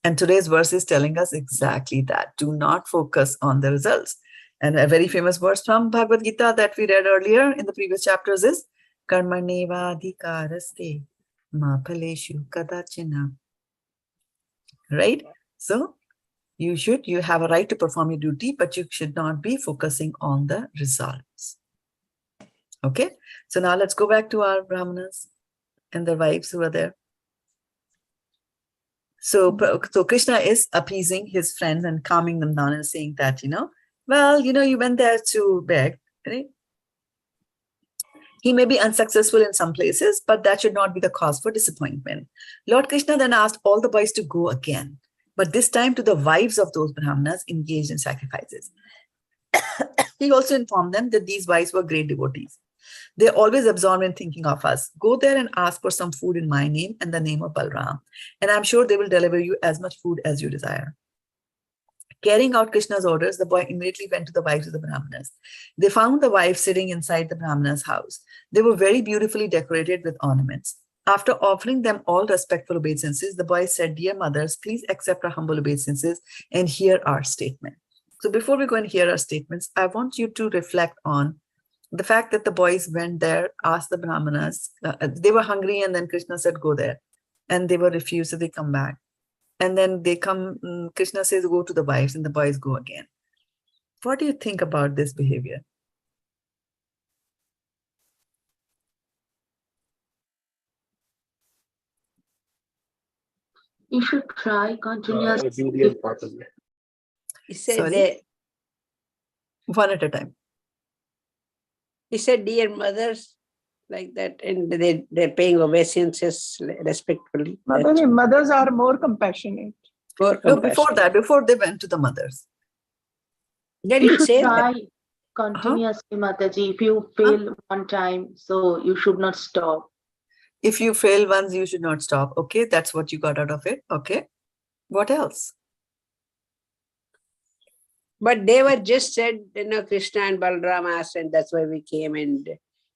And today's verse is telling us exactly that. Do not focus on the results. And a very famous verse from Bhagavad-gita that we read earlier in the previous chapters is Karmanevadhikaraste ma phaleshu kadachina. Right? So you have a right to perform your duty, but you should not be focusing on the results. Okay? So now let's go back to our brahmanas and their wives who are there. So Krishna is appeasing his friends and calming them down and saying that, well, you went there to beg, right? He may be unsuccessful in some places, but that should not be the cause for disappointment. Lord Krishna then asked all the boys to go again, but this time to the wives of those brahmanas engaged in sacrifices. He also informed them that these wives were great devotees. They're always absorbed in thinking of us. Go there and ask for some food in my name and the name of Balram. And I'm sure they will deliver you as much food as you desire. Carrying out Krishna's orders, the boy immediately went to the wives of the Brahmanas. They found the wives sitting inside the Brahmana's house. They were very beautifully decorated with ornaments. After offering them all respectful obeisances, the boy said, "Dear mothers, please accept our humble obeisances and hear our statement." So before we go and hear our statements, I want you to reflect on the fact that the boys went there, asked the Brahmanas, they were hungry, and then Krishna said, go there. And they were refused, so they come back. And then they come, Krishna says, go to the wives, and the boys go again. What do you think about this behavior? You should try continuously. He said, Sorry? One at a time. He said, dear mothers, like that, and they're paying obeisances respectfully. Mothers are more compassionate. No, before that, before they went to the mothers. They You didn't should say that. try continuously, Mataji. If you fail one time, so you should not stop. If you fail once, you should not stop. Okay, that's what you got out of it. Okay. What else? But they were just said, Krishna and Balram asked, and that's why we came, and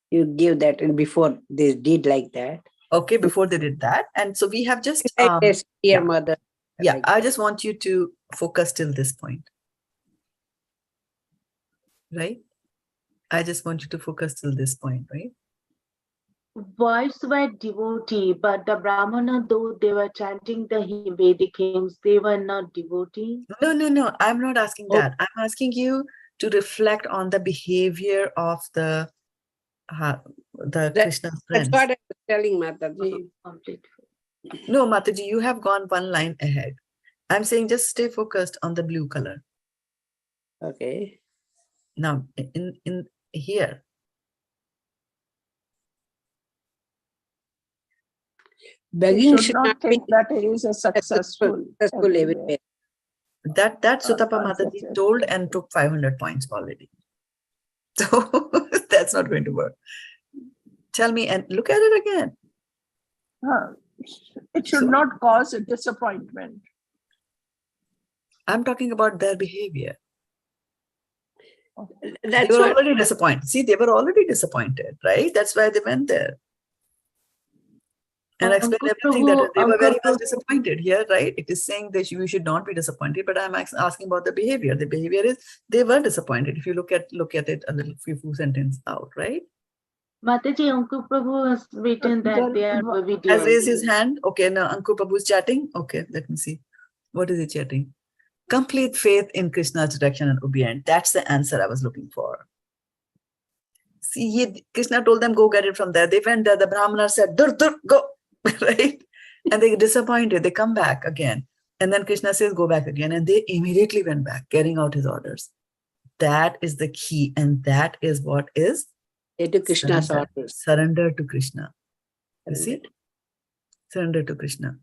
you give that. And before they did like that. Okay, before they did that. And so we have just, Like this, dear yeah. mother. Yeah, like I that. just want you to focus till this point. Right? I just want you to focus till this point, right? Wives were devotee, but the Brahmana, though they were chanting the Vedic hymns, they were not devotee. No. I'm not asking Oh. that. I'm asking you to reflect on the behavior of the Krishna's That's friends. what I was telling Mataji. Complete. No, Mataji, you have gone one line ahead. I'm saying just stay focused on the blue color. Okay. Now, in here. Begging He should not think that he is a successful everywhere. That Sutapa Mataji yes. told and took 500 points already. So that's not going to work. Tell me and look at it again. It should not cause a disappointment. I'm talking about their behavior. That's They were what already disappointed. See, they were already disappointed, right? That's why they went there. And I explained everything that they were very much disappointed here, right? It is saying that you should not be disappointed, but I'm asking about the behavior. The behavior is they were disappointed. If you look at it a little few sentences out, right? Mataji, Ankur Prabhu has written that they are Has obedient. raised his hand. Okay, now Ankur Prabhu is chatting. Okay, let me see. What is he chatting? Complete faith in Krishna's direction and obedient. That's the answer I was looking for. See, Krishna told them, go get it from there. They went there. The Brahmana said, dur, go. Right? And they get disappointed. They come back again. And then Krishna says, go back again. And they immediately went back, carrying out his orders. That is the key. And that is what is to Krishna's orders. Surrender to Krishna. You see? Surrender to Krishna.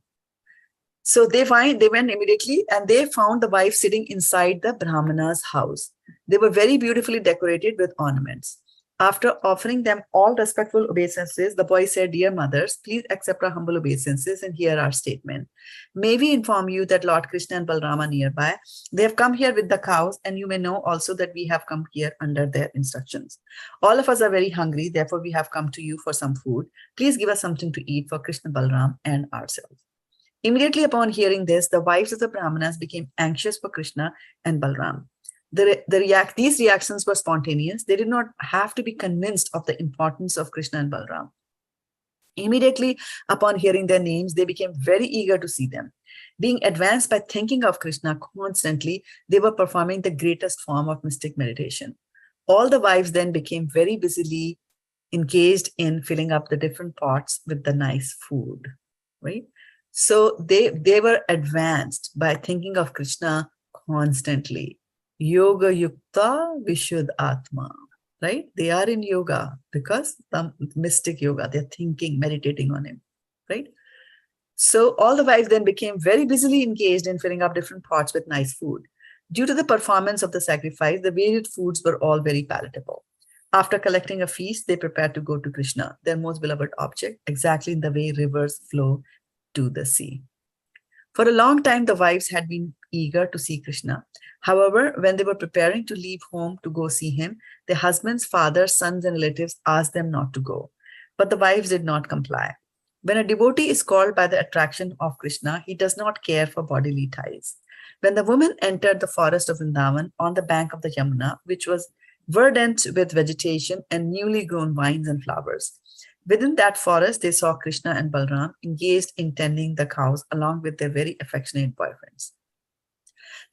So they went immediately and they found the wife sitting inside the Brahmana's house. They were very beautifully decorated with ornaments. After offering them all respectful obeisances, the boy said, dear mothers, please accept our humble obeisances and hear our statement. May we inform you that Lord Krishna and Balram are nearby. They have come here with the cows, and you may know also that we have come here under their instructions. All of us are very hungry, therefore we have come to you for some food. Please give us something to eat for Krishna, Balram and ourselves. Immediately upon hearing this, the wives of the Brahmanas became anxious for Krishna and Balram. These reactions were spontaneous. They did not have to be convinced of the importance of Krishna and Balram. Immediately upon hearing their names, they became very eager to see them. Being advanced by thinking of Krishna constantly, they were performing the greatest form of mystic meditation. All the wives then became very busily engaged in filling up the different pots with the nice food, right? So they were advanced by thinking of Krishna constantly. Yoga yukta vishuddha atma, right? They are in yoga because the mystic yoga, they're thinking, meditating on him, right? So all the wives then became very busily engaged in filling up different pots with nice food. Due to the performance of the sacrifice, the varied foods were all very palatable. After collecting a feast, they prepared to go to Krishna, their most beloved object, exactly in the way rivers flow to the sea. For a long time, the wives had been eager to see Krishna. However, when they were preparing to leave home to go see him, their husbands, fathers, sons, and relatives asked them not to go. But the wives did not comply. When a devotee is called by the attraction of Krishna, he does not care for bodily ties. When the women entered the forest of Vrindavan on the bank of the Yamuna, which was verdant with vegetation and newly grown vines and flowers, within that forest, they saw Krishna and Balram engaged in tending the cows along with their very affectionate boyfriends.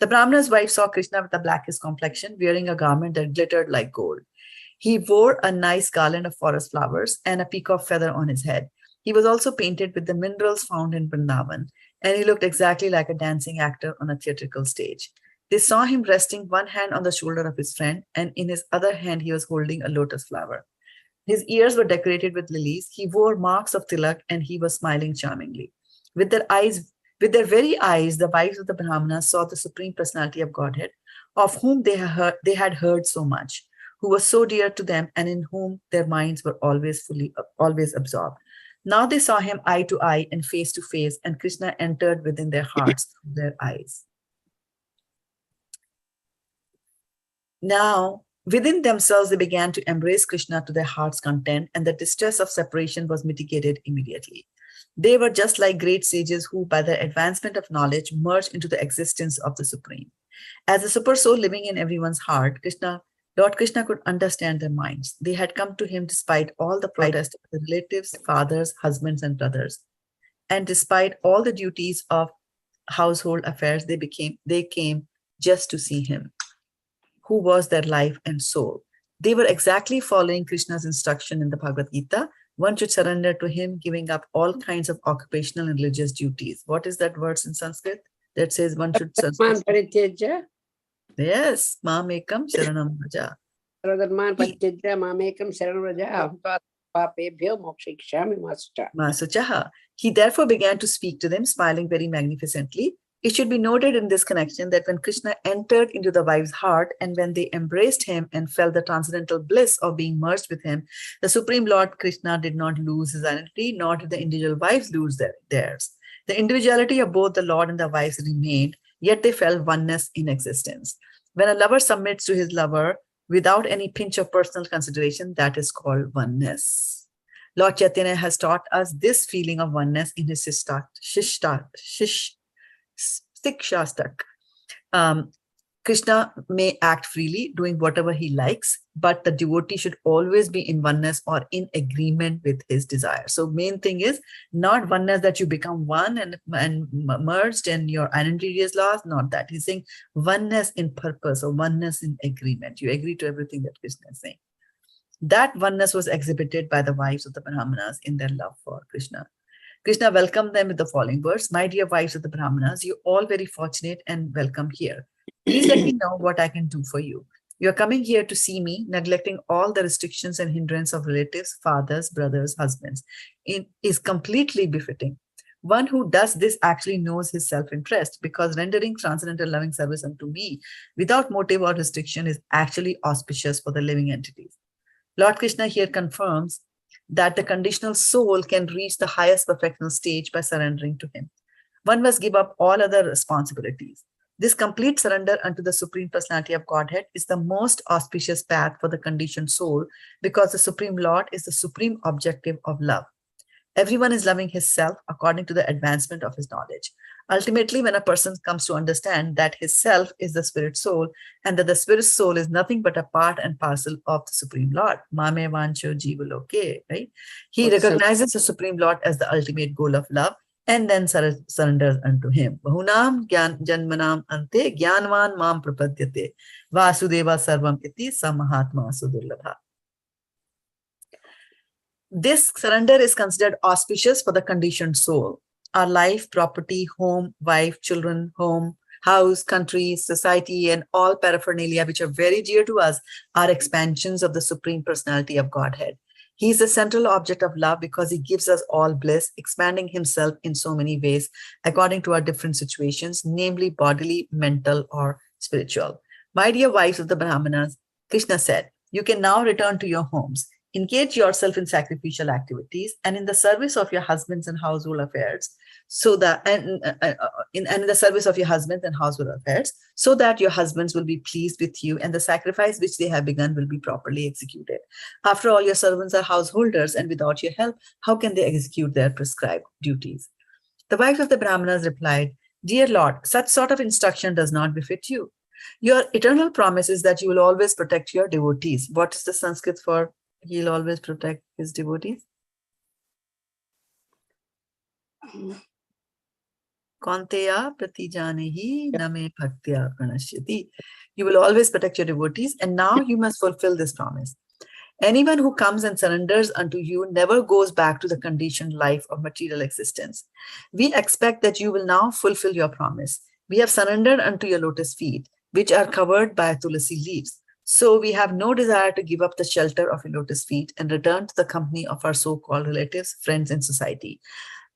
The Brahmana's wife saw Krishna with the blackest complexion, wearing a garment that glittered like gold. He wore a nice garland of forest flowers and a peacock feather on his head. He was also painted with the minerals found in Vrindavan, and he looked exactly like a dancing actor on a theatrical stage. They saw him resting one hand on the shoulder of his friend, and in his other hand he was holding a lotus flower. His ears were decorated with lilies. He wore marks of tilak, and he was smiling charmingly. With their very eyes, the wives of the Brahmanas saw the Supreme Personality of Godhead. of whom they had heard so much, who was so dear to them and in whom their minds were always absorbed. Now they saw him eye to eye and face to face, and Krishna entered within their hearts through their eyes. Now, within themselves, they began to embrace Krishna to their heart's content, and the distress of separation was mitigated immediately. They were just like great sages who, by the advancement of knowledge, merged into the existence of the Supreme. As the super soul living in everyone's heart, Lord Krishna could understand their minds. They had come to him despite all the protest of the relatives, fathers, husbands, and brothers. And despite all the duties of household affairs, they came just to see him, who was their life and soul. They were exactly following Krishna's instruction in the Bhagavad-gita. One should surrender to him, giving up all kinds of occupational and religious duties. What is that verse in Sanskrit that says one should surrender? Yes, Mamekam Sharanam Raja. He therefore began to speak to them, smiling very magnificently. It should be noted in this connection that when Krishna entered into the wife's heart and when they embraced him and felt the transcendental bliss of being merged with him, the Supreme Lord Krishna did not lose his identity, nor did the individual wives lose theirs. The individuality of both the Lord and the wives remained, yet they felt oneness in existence. When a lover submits to his lover without any pinch of personal consideration, that is called oneness. Lord Chaitanya has taught us this feeling of oneness in his Shikshastak. Krishna may act freely, doing whatever he likes, but the devotee should always be in oneness or in agreement with his desire. So main thing is not oneness that you become one and merged and your identity is lost, not that. He's saying oneness in purpose or oneness in agreement. You agree to everything that Krishna is saying. That oneness was exhibited by the wives of the Brahmanas in their love for Krishna. Krishna welcomed them with the following words: "My dear wives of the Brahmanas, you're all very fortunate and welcome here. Please let me know what I can do for you. You're coming here to see me, neglecting all the restrictions and hindrance of relatives, fathers, brothers, husbands. It is completely befitting. One who does this actually knows his self-interest, because rendering transcendental loving service unto me without motive or restriction is actually auspicious for the living entities." Lord Krishna here confirms that the conditional soul can reach the highest perfectional stage by surrendering to him. One must give up all other responsibilities. This complete surrender unto the Supreme Personality of Godhead is the most auspicious path for the conditioned soul, because the Supreme Lord is the supreme objective of love. Everyone is loving his self according to the advancement of his knowledge. Ultimately, when a person comes to understand that his self is the spirit soul and that the spirit soul is nothing but a part and parcel of the Supreme Lord, Mame Vancho Jivaloke, right? He recognizes the Supreme Lord as the ultimate goal of love and then surrenders unto him. Bahunam janmanam ante jnanvan mam prapadyate vasudeva sarvam iti samahatma sudurlabha. This surrender is considered auspicious for the conditioned soul. Our life, property, home, wife, children, home, house, country, society, and all paraphernalia which are very dear to us are expansions of the Supreme Personality of Godhead. He is the central object of love because he gives us all bliss, expanding himself in so many ways according to our different situations, namely bodily, mental, or spiritual. My dear wives of the Brahmanas, Krishna said, you can now return to your homes. Engage yourself in sacrificial activities and in the service of your husbands and household affairs, so that in the service of your husbands and household affairs, so that your husbands will be pleased with you and the sacrifice which they have begun will be properly executed. After all, your servants are householders, and without your help, how can they execute their prescribed duties? The wife of the Brahmanas replied, Dear Lord, such sort of instruction does not befit you. Your eternal promise is that you will always protect your devotees. What is the Sanskrit for he'll always protect his devotees? Kanteya pratijanehi name bhaktya pranashyati. You will always protect your devotees, and now you must fulfill this promise. Anyone who comes and surrenders unto you never goes back to the conditioned life of material existence. We expect that you will now fulfill your promise. We have surrendered unto your lotus feet, which are covered by tulasi leaves. So we have no desire to give up the shelter of your lotus feet and return to the company of our so-called relatives, friends, and society.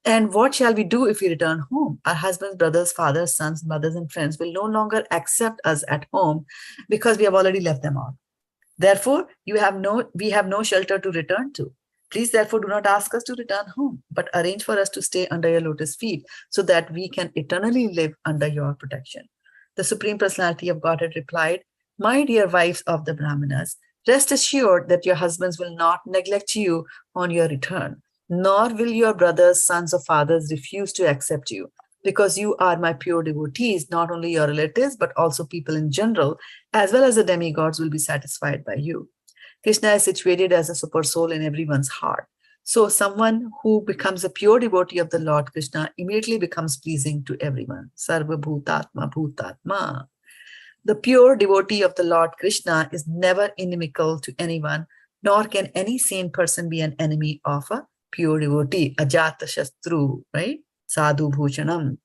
And what shall we do if we return home? Our husbands, brothers, fathers, sons, mothers, and friends will no longer accept us at home because we have already left them all. Therefore, we have no shelter to return to. Please, therefore, do not ask us to return home, but arrange for us to stay under your lotus feet so that we can eternally live under your protection. The Supreme Personality of Godhead replied, my dear wives of the Brahmanas, rest assured that your husbands will not neglect you on your return, nor will your brothers, sons, or fathers refuse to accept you, because you are my pure devotees. Not only your relatives, but also people in general, as well as the demigods, will be satisfied by you. Krishna is situated as a super soul in everyone's heart. So someone who becomes a pure devotee of the Lord Krishna immediately becomes pleasing to everyone. Sarva bhutatma bhutatma. The pure devotee of the Lord Krishna is never inimical to anyone, nor can any sane person be an enemy of a pure devotee. Ajata shastru, right? Sadhu bhushanam.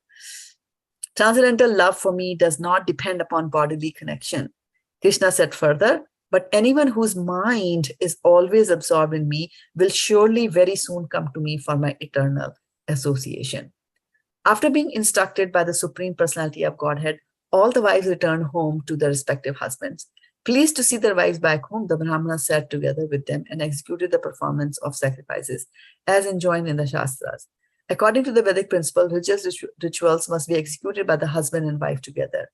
Transcendental love for me does not depend upon bodily connection. Krishna said further, but anyone whose mind is always absorbed in me will surely very soon come to me for my eternal association. After being instructed by the Supreme Personality of Godhead, all the wives returned home to their respective husbands. Pleased to see their wives back home, the Brahmanas sat together with them and executed the performance of sacrifices as enjoined in the Shastras. According to the Vedic principle, religious rituals must be executed by the husband and wife together.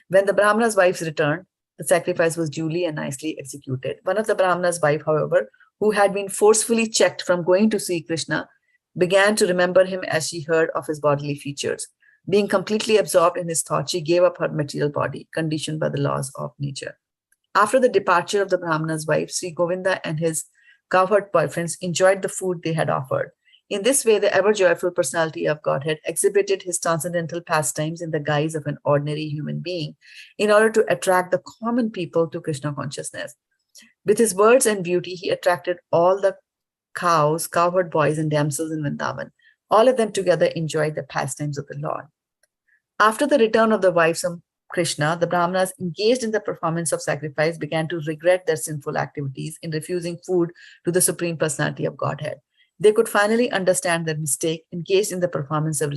When the Brahmana's wives returned, the sacrifice was duly and nicely executed. One of the Brahmana's wife, however, who had been forcefully checked from going to see Krishna, began to remember him as she heard of his bodily features. Being completely absorbed in his thought, she gave up her material body, conditioned by the laws of nature. After the departure of the Brahmana's wife, Sri Govinda and his cowherd boyfriends enjoyed the food they had offered. In this way, the ever-joyful personality of Godhead exhibited his transcendental pastimes in the guise of an ordinary human being in order to attract the common people to Krishna consciousness. With his words and beauty, he attracted all the cows, cowherd boys, and damsels in Vrindavan. All of them together enjoyed the pastimes of the Lord. After the return of the wives of Krishna, the Brahmanas engaged in the performance of sacrifice began to regret their sinful activities in refusing food to the Supreme Personality of Godhead. They could finally understand their mistake. Engaged in the performance of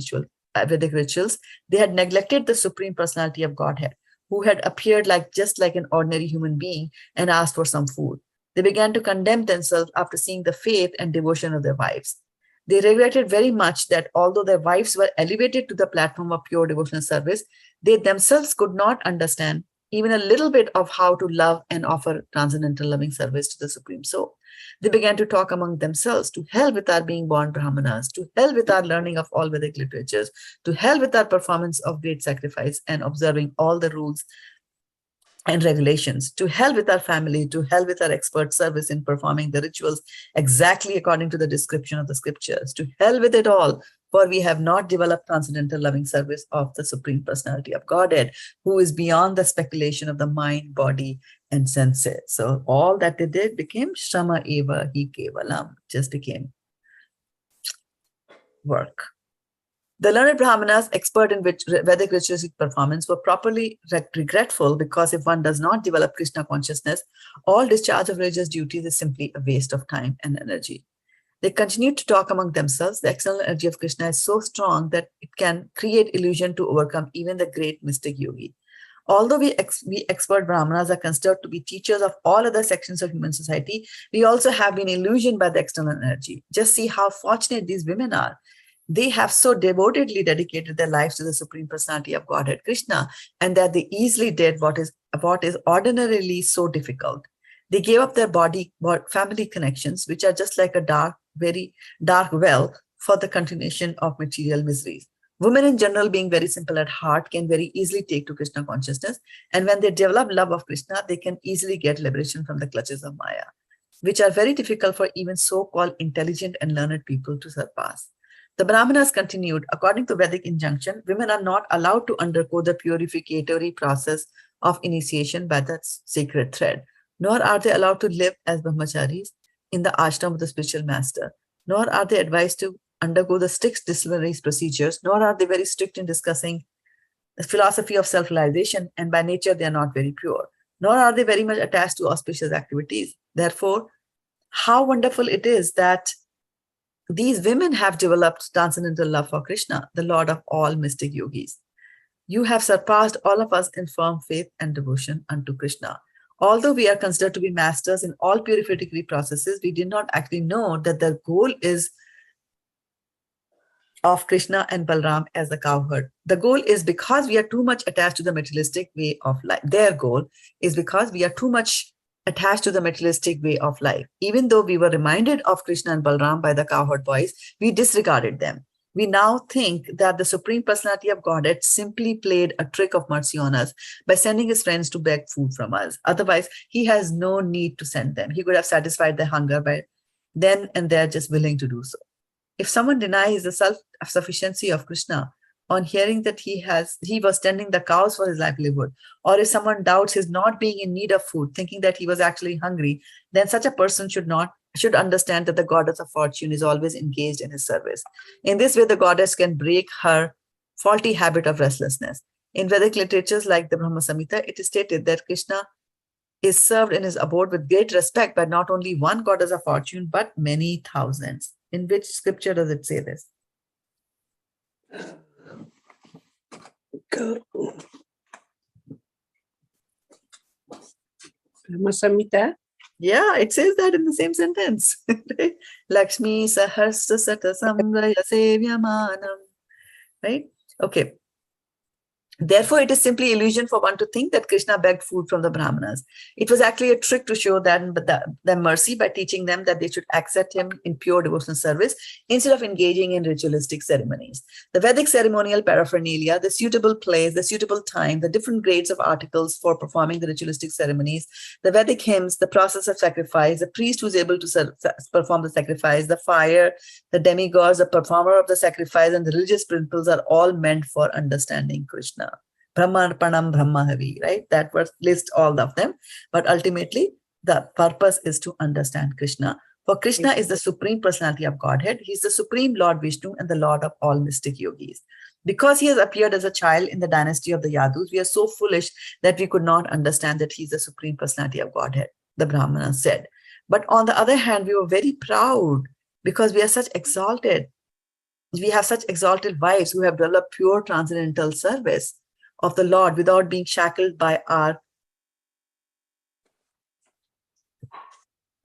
Vedic rituals, they had neglected the Supreme Personality of Godhead, who had appeared just like an ordinary human being and asked for some food. They began to condemn themselves after seeing the faith and devotion of their wives. They regretted very much that although their wives were elevated to the platform of pure devotional service, they themselves could not understand even a little bit of how to love and offer transcendental loving service to the Supreme Soul. They began to talk among themselves, to hell with our being born Brahmanas, to hell with our learning of all Vedic literatures, to hell with our performance of great sacrifice and observing all the rules and regulations, to hell with our family, to hell with our expert service in performing the rituals exactly according to the description of the scriptures, to hell with it all, for we have not developed transcendental loving service of the Supreme Personality of Godhead, who is beyond the speculation of the mind, body, and senses. So all that they did became shrama eva hi kevalam, just became work. The learned Brahmanas, expert in Vedic ritualistic performance, were properly regretful because if one does not develop Krishna consciousness, all discharge of religious duties is simply a waste of time and energy. They continued to talk among themselves. The external energy of Krishna is so strong that it can create illusion to overcome even the great mystic yogi. Although we expert Brahmanas are considered to be teachers of all other sections of human society, we also have been illusioned by the external energy. Just see how fortunate these women are. They have so devotedly dedicated their lives to the Supreme Personality of Godhead, Krishna, and that they easily did what is ordinarily so difficult. They gave up their family connections, which are just like a very dark well, for the continuation of material miseries. Women in general, being very simple at heart, can very easily take to Krishna consciousness. And when they develop love of Krishna, they can easily get liberation from the clutches of Maya, which are very difficult for even so-called intelligent and learned people to surpass. The Brahmanas continued, according to Vedic injunction, women are not allowed to undergo the purificatory process of initiation by the sacred thread, nor are they allowed to live as brahmacharis in the ashram of the spiritual master, nor are they advised to undergo the strict disciplinary procedures, nor are they very strict in discussing the philosophy of self-realization, and by nature they are not very pure, nor are they very much attached to auspicious activities. Therefore, how wonderful it is that these women have developed transcendental love for Krishna, the Lord of all mystic yogis. You have surpassed all of us in firm faith and devotion unto Krishna. Although we are considered to be masters in all purificatory processes, we did not actually know that the goal is of Krishna and Balram as the cowherd. The goal is because we are too much attached to the materialistic way of life. Their goal is because we are too much attached to the materialistic way of life. Even though we were reminded of Krishna and Balram by the cowherd boys, we disregarded them. We now think that the Supreme Personality of Godhead simply played a trick of mercy on us by sending his friends to beg food from us. Otherwise, he has no need to send them. He could have satisfied their hunger by then and they're just willing to do so. If someone denies the self-sufficiency of Krishna on hearing that he was tending the cows for his livelihood, or if someone doubts his not being in need of food, thinking that he was actually hungry, then such a person should understand that the goddess of fortune is always engaged in his service. In this way, the goddess can break her faulty habit of restlessness. In Vedic literatures like the Brahma Samhita, it is stated that Krishna is served in his abode with great respect by not only one goddess of fortune, but many thousands. In which scripture does it say this? Brahma Samhita? Yeah, it says that in the same sentence. Lakshmi sahasra sata samraya sevyamanam. Right? Okay. Therefore, it is simply illusion for one to think that Krishna begged food from the Brahmanas. It was actually a trick to show them mercy by teaching them that they should accept him in pure devotional service instead of engaging in ritualistic ceremonies. The Vedic ceremonial paraphernalia, the suitable place, the suitable time, the different grades of articles for performing the ritualistic ceremonies, the Vedic hymns, the process of sacrifice, the priest who is able to perform the sacrifice, the fire, the demigods, the performer of the sacrifice, and the religious principles are all meant for understanding Krishna. Brahmaṇam Brahmahavi, right? That was list all of them. But ultimately, the purpose is to understand Krishna. For Krishna is the Supreme Personality of Godhead. He's the Supreme Lord Vishnu and the Lord of all mystic yogis. Because he has appeared as a child in the dynasty of the Yadus, we are so foolish that we could not understand that he's the Supreme Personality of Godhead, the Brahmanas said. But on the other hand, we were very proud because we are such exalted. We have such exalted wives who have developed pure transcendental service of the Lord without being shackled by our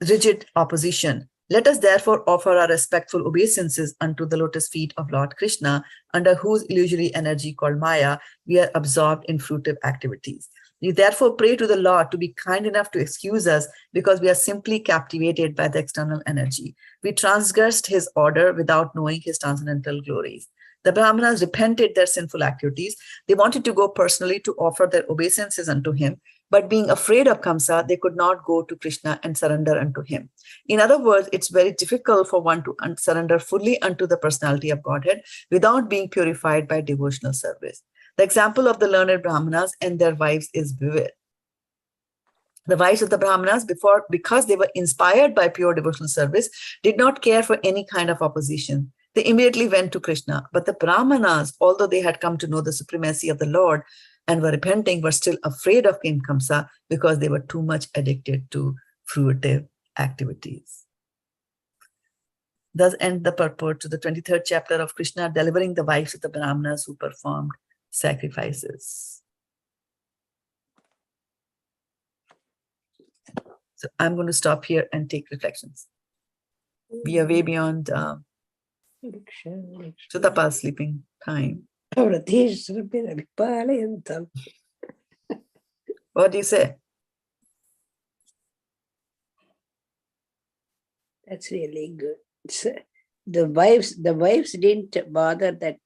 rigid opposition. Let us therefore offer our respectful obeisances unto the lotus feet of Lord Krishna, under whose illusory energy called Maya, we are absorbed in fruitive activities. We therefore pray to the Lord to be kind enough to excuse us because we are simply captivated by the external energy. We transgressed his order without knowing his transcendental glories. The Brahmanas repented their sinful activities. They wanted to go personally to offer their obeisances unto him, but being afraid of Kamsa, they could not go to Krishna and surrender unto him. In other words, it's very difficult for one to surrender fully unto the personality of Godhead without being purified by devotional service. The example of the learned Brahmanas and their wives is vivid. The wives of the Brahmanas, because they were inspired by pure devotional service, did not care for any kind of opposition. They immediately went to Krishna. But the Brahmanas, although they had come to know the supremacy of the Lord and were repenting, were still afraid of King Kamsa because they were too much addicted to fruitive activities. Thus end the purport to the 23rd chapter of Krishna, delivering the wives of the Brahmanas who performed sacrifices. So I'm going to stop here and take reflections. We are way beyond Sutapa's sleeping time. What do you say? That's really good. The wives didn't bother that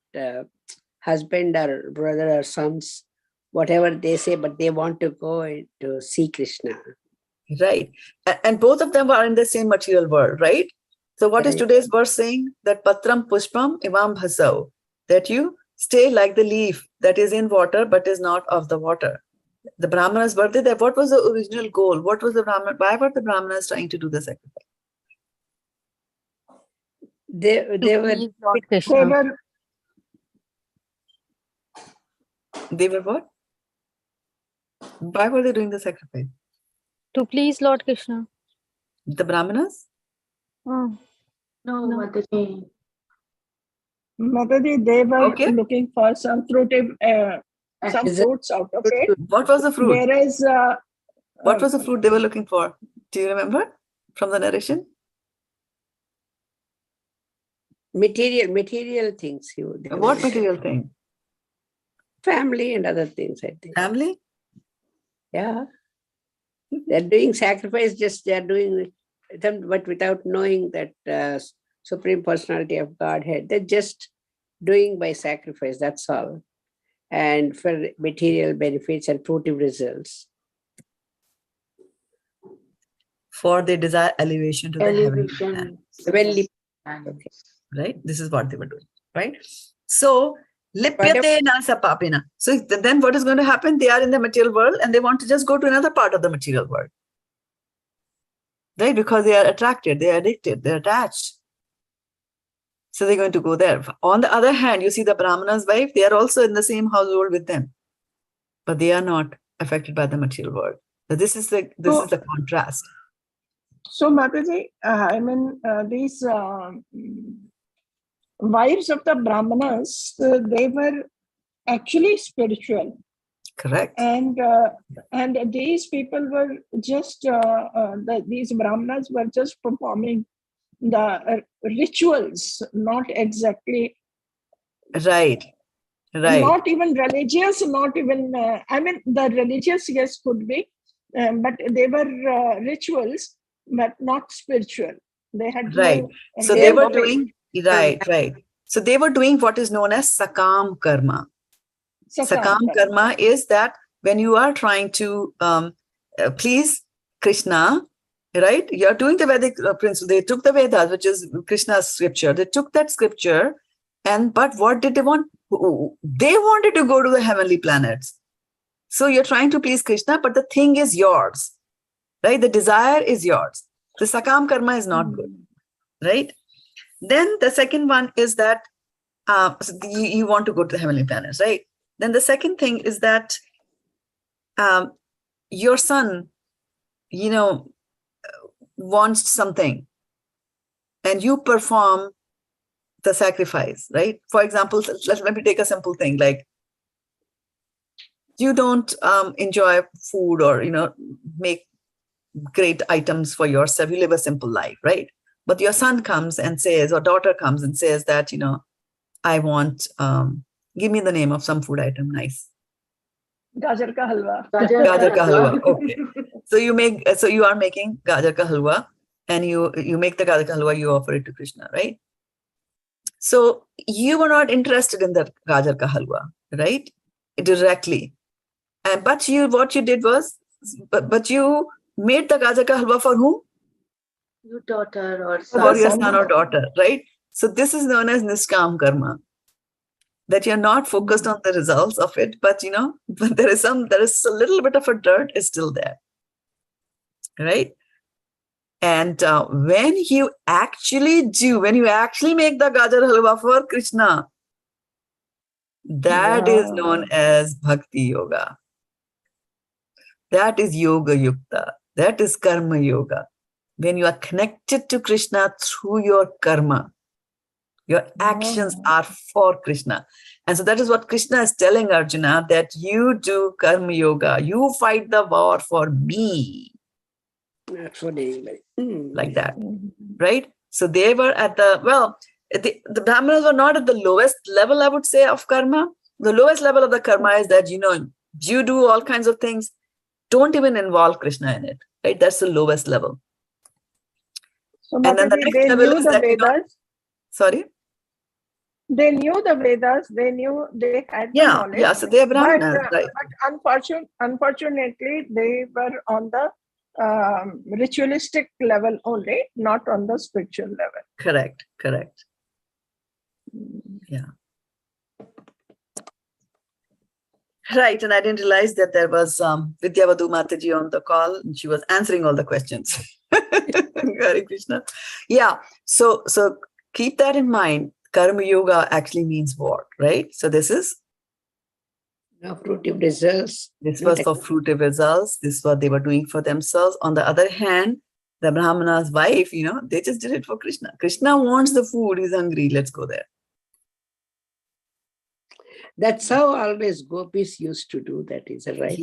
husband or brother or sons, whatever they say, but they want to go to see Krishna. Right. And both of them are in the same material world, right? So what is today's verse saying? That patram pushpam ivāmbhasā, that you stay like the leaf that is in water but is not of the water. The Brahmanas were there. What was the original goal? What was the Brahman? Why were the Brahmanas trying to do the sacrifice? They were what? Why were they doing the sacrifice? To please Lord Krishna. The Brahmanas? Oh. No, Mataji. Mataji, they were Okay. looking for some fruitive, some Is it- fruits out of it. What was the fruit? Whereas, What was the fruit they were looking for? Do you remember from the narration? material things. They What were- material thing? Family and other things, I think. Family? Yeah. They're doing sacrifice, just they're doing them, but without knowing that Supreme Personality of Godhead. They're just doing by sacrifice, that's all. And for material benefits and fruitive results. For they desire elevation to the heavenly planet. Elevation. Heavenly, Right? This is what they were doing. Right? So, lipyate nasa pāpena. So then what is going to happen? They are in the material world and they want to just go to another part of the material world. Right? Because they are attracted, they are addicted, they're attached. So they're going to go there. On the other hand, you see the Brahmana's wife, they are also in the same household with them. But they are not affected by the material world. So this is the contrast. so Mataji, I mean, these wives of the Brahmanas, they were actually spiritual. Correct. And these people were just, these Brahmanas were just performing the rituals, not exactly, Right. Right. not even religious, not even, I mean, the religious, yes, could be, but they were rituals, but not spiritual. They had Right. no So they were real- doing, right. So they were doing what is known as saṅgaṁ karma. Saṅgaṁ karma is that when you are trying to please Krishna, right? You're doing the Vedic principle. They took the Vedas, which is Krishna's scripture. They took that scripture, but what did they want? They wanted to go to the heavenly planets. So you're trying to please Krishna, but the thing is yours, right? The desire is yours. The saṅgaṁ karma is not good, right? Then the second one is that so you want to go to the heavenly planets, right? Then the second thing is that your son, wants something and you perform the sacrifice, right? For example, let me take a simple thing, like you don't enjoy food or, make great items for yourself. You live a simple life, right? But your son comes and says, or daughter comes and says that, I want, give me the name of some food item, nice. Gajar ka halwa. Gajar ka halwa. Okay. So you are making gajar ka halwa, and you make the gajar ka halwa, you offer it to Krishna, right? So you were not interested in that gajar ka halwa, right? Directly. But what you did was, but you made the gajar ka halwa for whom? Your daughter or For your son. son or daughter, right? So this is known as niskam karma. That you're not focused on the results of it, but but there is a little bit of a dirt is still there, right? And when you actually make the gajar halwa for Krishna, that is known as bhakti yoga. That is yoga yukta. That is karma yoga. When you are connected to Krishna through your karma, your actions are for Krishna. And so that is what Krishna is telling Arjuna, that you do karma yoga. You fight the war for me. Not for anybody. Like that, right? So they were at the Brahmanas were not at the lowest level, I would say, of karma. The lowest level of the karma is that, you do all kinds of things. Don't even involve Krishna in it, right? That's the lowest level. So And then the Mataji, next they level knew is the that, Vedas. Sorry? They knew the Vedas. They knew they had the Yeah, knowledge. yeah. So they are Brahmanas, right? But unfortunately, they were on the ritualistic level only, not on the spiritual level. Correct. Yeah. Right. And I didn't realize that there was Vidyavadu Mataji on the call, and she was answering all the questions. Hare Krishna. Yeah. So keep that in mind. Karma yoga actually means what, right? So this is? No fruitive results. This was for fruitive results. This is what they were doing for themselves. On the other hand, The Brahmana's wife, they just did it for Krishna. Krishna wants the food, he's hungry, let's go there. That's how always gopis used to do that, is it right?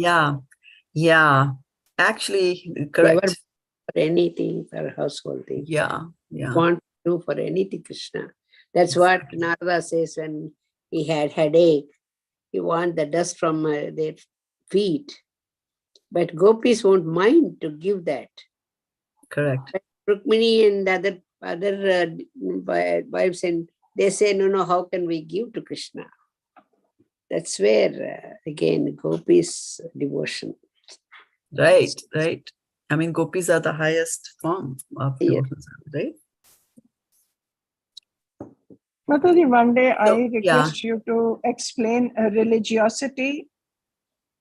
Yeah. Actually, correct. Never for anything, for household thing. Yeah. Want to do for anything, Krishna. That's what Narada says when he had headache. He want the dust from their feet. But gopis won't mind to give that. Correct. But Rukmini and other wives, and they say, no, how can we give to Krishna? That's where, again, gopis devotion. Right. I mean, gopis are the highest form of devotion, right? Mataji, one day I request you to explain religiosity,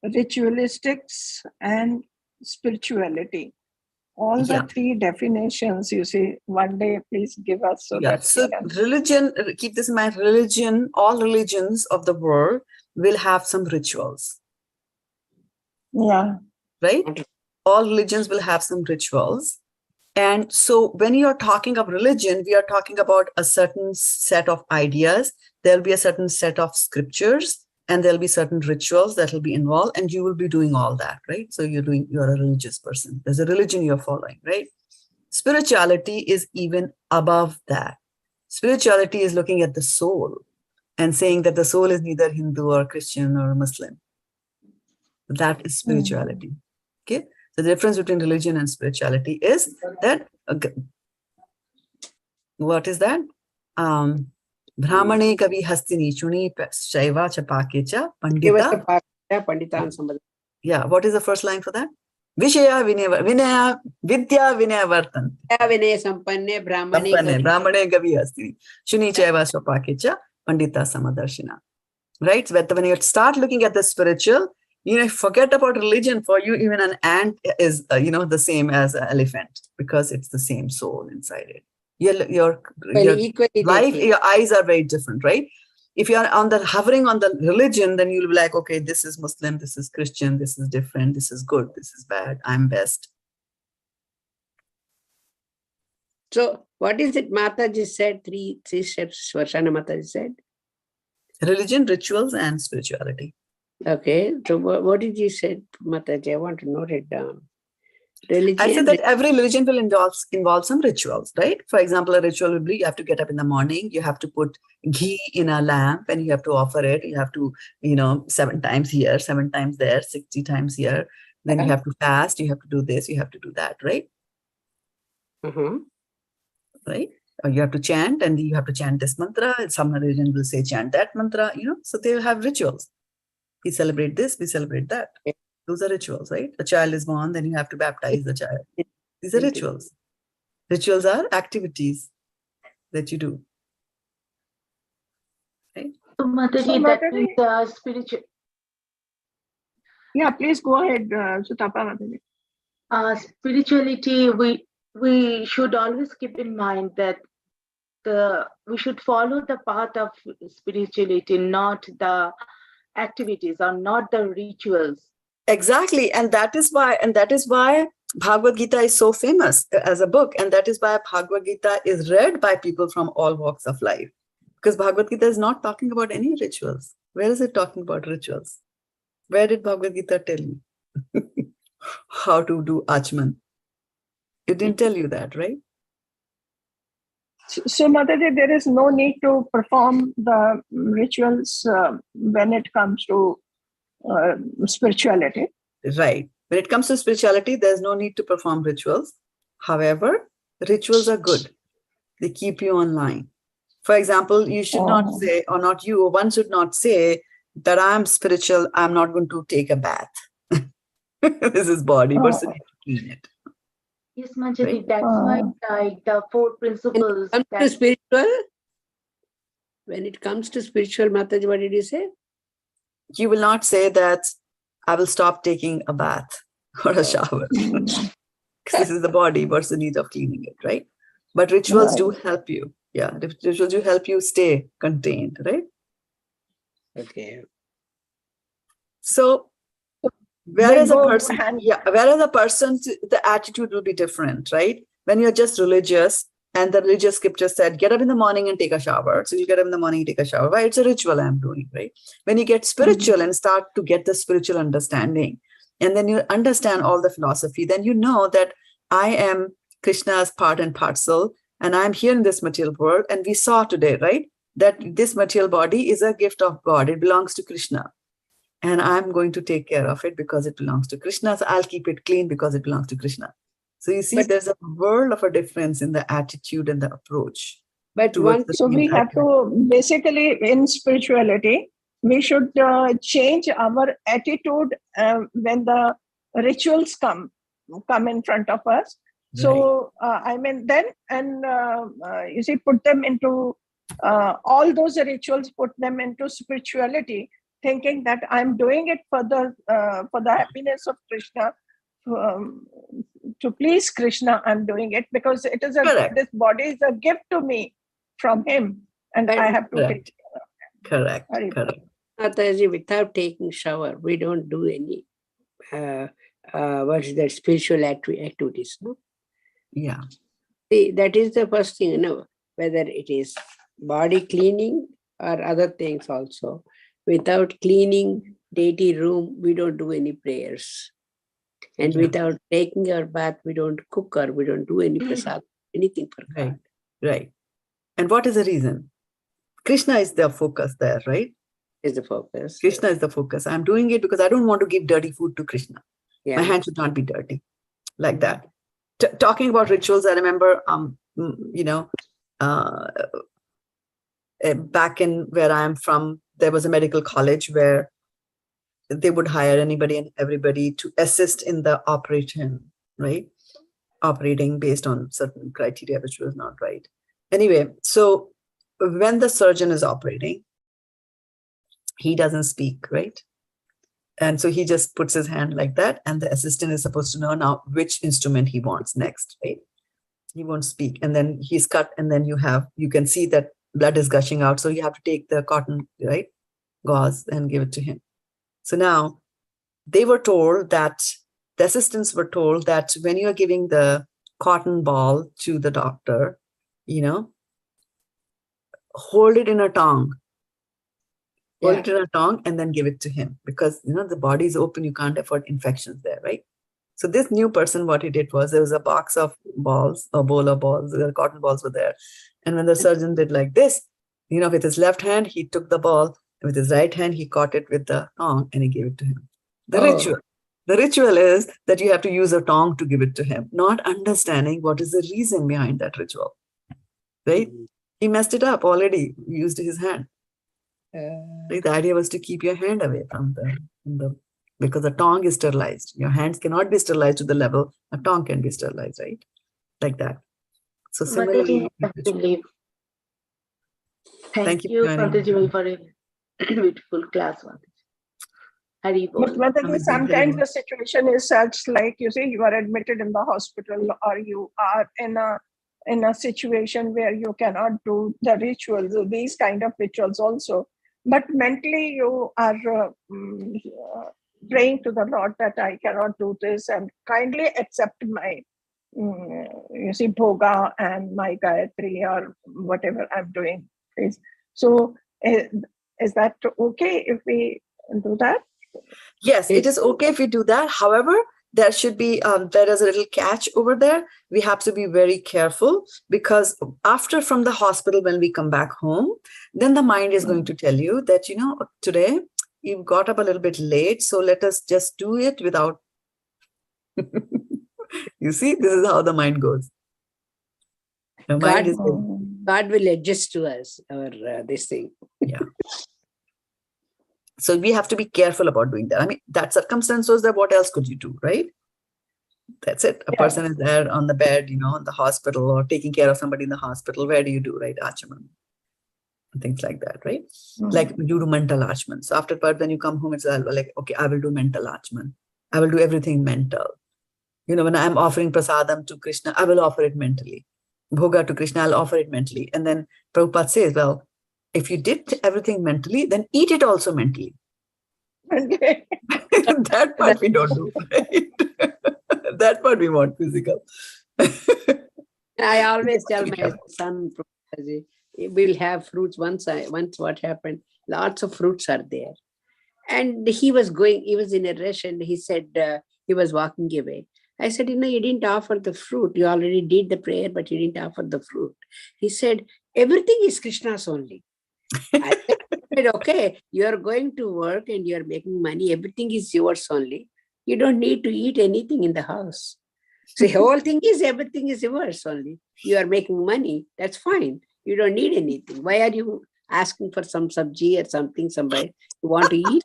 ritualistics, and spirituality. All the three definitions, you see, one day please give us so that so religion, keep this in mind, all religions of the world will have some rituals. Yeah. Right? All religions will have some rituals. And so when you are talking of religion, we are talking about a certain set of ideas. There'll be a certain set of scriptures, and there'll be certain rituals that will be involved, and you will be doing all that, right? So you're a religious person. There's a religion you're following, right? Spirituality is even above that. Spirituality is looking at the soul and saying that the soul is neither Hindu or Christian or Muslim. That is spirituality. Okay. So the difference between religion and spirituality is that, what is that? Brahmaṇy kavi hastini chuni shaiva chapakecha pandita. Yeah, what is the first line for that? Vishaya vinaya vidya vinaya vartan. Vinaya sampanne brahmaṇe kavi hastini chuni shaiva chapakecha pandita samadarshina. Right? So when you start looking at the spiritual, forget about religion. For you, even an ant is, the same as an elephant, because it's the same soul inside it. Your life, your eyes are very different, right? If you are hovering on the religion, then you'll be like, okay, this is Muslim, this is Christian, this is different, this is good, this is bad, I'm best. So what is it Mataji said? Three steps Varshana Mataji said? Religion, rituals, and spirituality. Okay, so what did you say, Mataji? I want to note it down. Religion. I said that every religion will involve some rituals, right? For example, a ritual will be you have to get up in the morning, you have to put ghee in a lamp and you have to offer it. You have to, 7 times here, 7 times there, 60 times here. Then you have to fast, you have to do this, you have to do that, right? Right? Or you have to chant, and you have to chant this mantra. Some religion will say chant that mantra, so they will have rituals. We celebrate this, we celebrate that. Those are rituals, right? A child is born, then you have to baptize the child. These are rituals. Rituals are activities that you do. Right? So, Mataji, that means spiritual. Yeah, please go ahead, Sutapa Mataji. Spirituality, we should always keep in mind that we should follow the path of spirituality, not the activities or not the rituals. Exactly. And that is why Bhagavad-gita is so famous as a book. And that is why Bhagavad-gita is read by people from all walks of life. Because Bhagavad-gita is not talking about any rituals. Where is it talking about rituals? Where did Bhagavad-gita tell you how to do Achman? It didn't tell you that, right? So, Mataji, there is no need to perform the rituals when it comes to spirituality. Right. When it comes to spirituality, there's no need to perform rituals. However, rituals are good. They keep you online. For example, you should not say, or not you, one should not say that I'm spiritual, I'm not going to take a bath. This is body, but you need to clean it. Yes, Mataji, right? That's why the 4 principles. When it comes to spiritual, Mataji, what did you say? You will not say that I will stop taking a bath or a shower. Because this is the body, what's the need of cleaning it, right? But rituals do help you. Yeah, rituals do help you stay contained, right? Okay. So, whereas a person, the attitude will be different, right? when you're just religious and the religious scripture said, get up in the morning and take a shower. So you get up in the morning and take a shower. Why? It's a ritual I'm doing, right? When you get spiritual and start to get the spiritual understanding, and then you understand all the philosophy, then you know that I am Krishna's part and parcel, and I'm here in this material world. And we saw today, right, that this material body is a gift of God. It belongs to Krishna. And I'm going to take care of it because it belongs to Krishna. So I'll keep it clean because it belongs to Krishna. So you see, there's a world of a difference in the attitude and the approach. But So we have to basically, in spirituality, we should change our attitude when the rituals come in front of us. So you see, put them into all those rituals, put them into spirituality, thinking that I'm doing it for the happiness of Krishna, to please Krishna. I'm doing it because it is this body is a gift to me from him, and I have to take care of it. Correct. Mataji, without taking shower, we don't do any what is that, spiritual activities, no? Yeah. See, that is the first thing, whether it is body cleaning or other things also. Without cleaning deity room, we don't do any prayers. And without taking our bath, we don't cook or we don't do any prasad, anything for God. Right. And what is the reason? Krishna is the focus there, right? Is the focus. Krishna is the focus. I'm doing it because I don't want to give dirty food to Krishna. My hand should not be dirty. Like that. Talking about rituals, I remember, back in where I'm from, there was a medical college where they would hire anybody and everybody to assist in the operation, right? Operating based on certain criteria, which was not right. Anyway, so when the surgeon is operating, he doesn't speak, right? And so he just puts his hand like that, and the assistant is supposed to know now which instrument he wants next, right? He won't speak. And then he's cut, and then you can see that blood is gushing out. So you have to take the cotton, right, gauze and give it to him. So now they were told that, the assistants were told that when you are giving the cotton ball to the doctor, hold it in a tongue. Hold it in a tongue and then give it to him, because the body is open, you can't afford infections there, right? So this new person, what he did was, there was a box of balls, a bowl of balls, the cotton balls were there. And when the surgeon did like this, with his left hand, he took the ball, and with his right hand, he caught it with the tongue and he gave it to him. The ritual is that you have to use a tongue to give it to him, not understanding what is the reason behind that ritual, right? He messed it up already, used his hand. The idea was to keep your hand away from the because the tongue is sterilized. Your hands cannot be sterilized to the level a tongue can be sterilized, right? Like that. So similarly, thank you, Mataji, for a beautiful class. But sometimes the situation is such, like you say, you are admitted in the hospital, or you are in a situation where you cannot do the rituals, these kind of rituals also. But mentally you are praying to the Lord that I cannot do this, and kindly accept my, bhoga and my Gayatri or whatever I'm doing. So is that okay if we do that? Yes, it is okay if we do that. However, there should be, there is a little catch over there. We have to be very careful, because from the hospital, when we come back home, then the mind is going to tell you that, today you got up a little bit late, so let us just do it without. You see, this is how the mind goes. The God will adjust to us, this thing. Yeah. So we have to be careful about doing that. I mean, that circumstance was that what else could you do, right? That's it. A person is there on the bed, in the hospital, or taking care of somebody in the hospital. Where do you do, right? Achaman. Things like that, right? Like you do mental achaman. So after part, when you come home, it's like, okay, I will do mental achaman. I will do everything mental. When I'm offering prasadam to Krishna, I will offer it mentally. Bhoga to Krishna, I'll offer it mentally. And then Prabhupada says, well, if you did everything mentally, then eat it also mentally. That part we don't do, right? That part we want physical. I always tell my son, we'll have fruits. Once what happened, lots of fruits are there. And he was in a rush and he said, he was walking away. I said, you didn't offer the fruit. You already did the prayer, but you didn't offer the fruit. He said, everything is Krishna's only. I said, okay, you are going to work and you are making money. Everything is yours only. You don't need to eat anything in the house. So the whole thing is everything is yours only. You are making money. That's fine. You don't need anything. Why are you asking for some sabji or something, somebody you want to eat?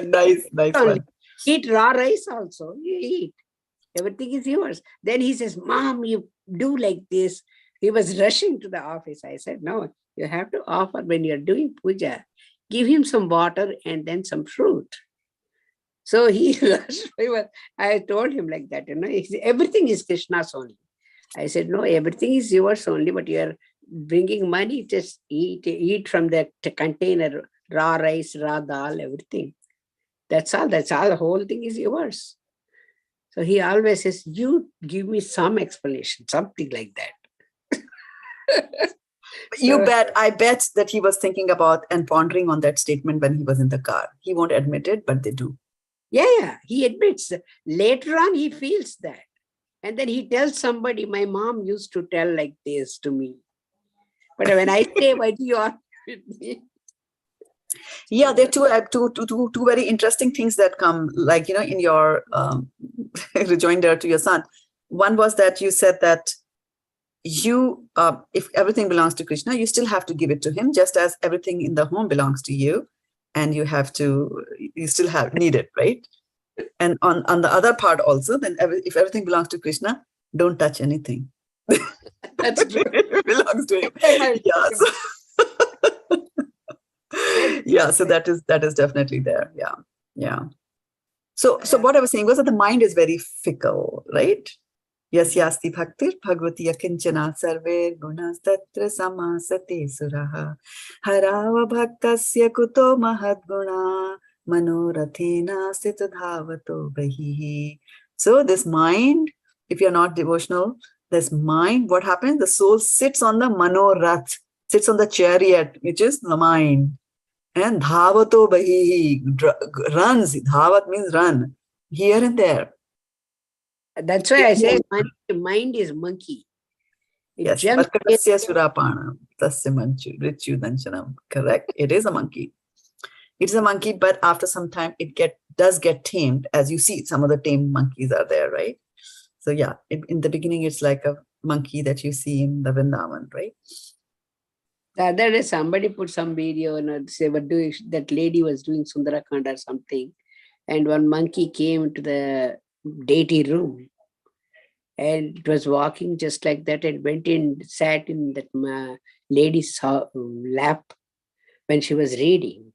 Nice one. Eat raw rice also. You eat. Everything is yours. Then he says, Mom, you do like this. He was rushing to the office. I said, no, you have to offer when you're doing puja. Give him some water and then some fruit. So he rushed. I told him like that, he said, everything is Krishna's only. I said, no, everything is yours only, but you are bringing money, just eat from the container, raw rice, raw dal, everything. That's all. The whole thing is yours. So he always says, you give me some explanation, something like that. I bet that he was thinking about and pondering on that statement when he was in the car. He won't admit it, but they do. Yeah, he admits. Later on, he feels that. And then he tells somebody, my mom used to tell like this to me. But when I say, why do you argue with me? Yeah, there are two very interesting things that come, like, in your rejoinder to your son. One was that you said that you, if everything belongs to Krishna, you still have to give it to him, just as everything in the home belongs to you, and you still need it, right? And on the other part also, then if everything belongs to Krishna, don't touch anything. That's true. It belongs to him. So that is definitely there. Yeah. So what I was saying was that the mind is very fickle, right? Yasyasti bhaktir bhagavati akinchana sarve gunas tatra samasate suraha harava bhaktasya kuto mahadguna manorathena sitadhavato bahihi. So this mind, if you're not devotional, this mind, what happens? The soul sits on the manorath, sits on the chariot, which is the mind. And dhavato bahihi, runs. Dhavat means run, here and there. That's why I say mind is monkey. Yes, correct. It is a monkey. It's a monkey, but after some time, it does get tamed. As you see, some of the tamed monkeys are there, right? So yeah, in the beginning, it's like a monkey that you see in the Vrindavan, right? The other day, somebody put some video and say, that lady was doing Sundarakanda or something. And one monkey came to the deity room. And it was walking just like that and went in, sat in that lady's lap when she was reading.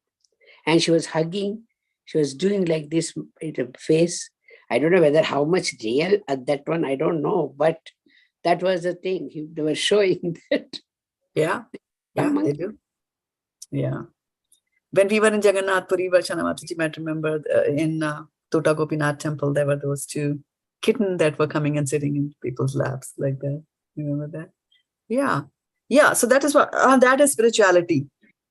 And she was hugging. She was doing like this with her face. I don't know whether how much real at that one, I don't know. But that was the thing. They were showing that. Yeah, they do. Yeah. When we were in Jagannath Puri, Varshanamataji might remember in Tota Gopinath temple, there were those two kittens that were coming and sitting in people's laps like that. You remember that? Yeah. So that is what that is spirituality.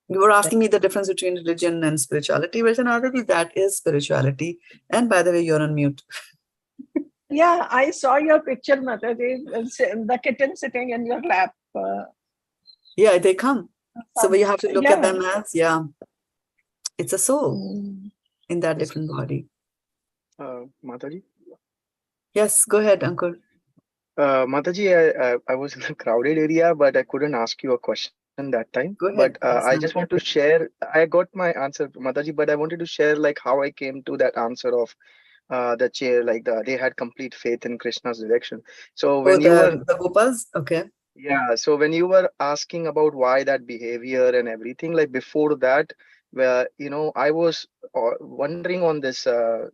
You were asking me the difference between religion and spirituality. Varshanamataji, that is spirituality. And by the way, you're on mute. Yeah, I saw your picture, Mataji, the kitten sitting in your lap. Yeah, they come. So you have to look at them as, it's a soul in that different body. Mataji? Yes, go ahead, Ankur. Mataji, I was in a crowded area, but I couldn't ask you a question that time. Go ahead. But I just want to share, I got my answer, Mataji, but I wanted to share like how I came to that answer of the chair, like they had complete faith in Krishna's direction. So when the Gopas, okay. Yeah, so when you were asking about why that behavior and everything, like before that, where I was wondering on this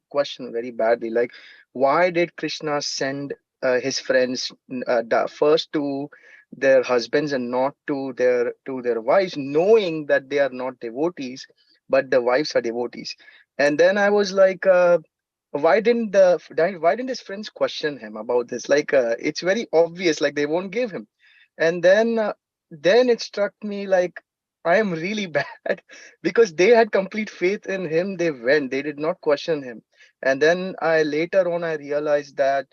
question very badly, like why did Krishna send his friends first to their husbands and not to their wives, knowing that they are not devotees, but the wives are devotees? And then I was like, why didn't his friends question him about this? Like, it's very obvious, like they won't give him. And then it struck me like I am really bad, because they had complete faith in him. They did not question him. And then later on I realized that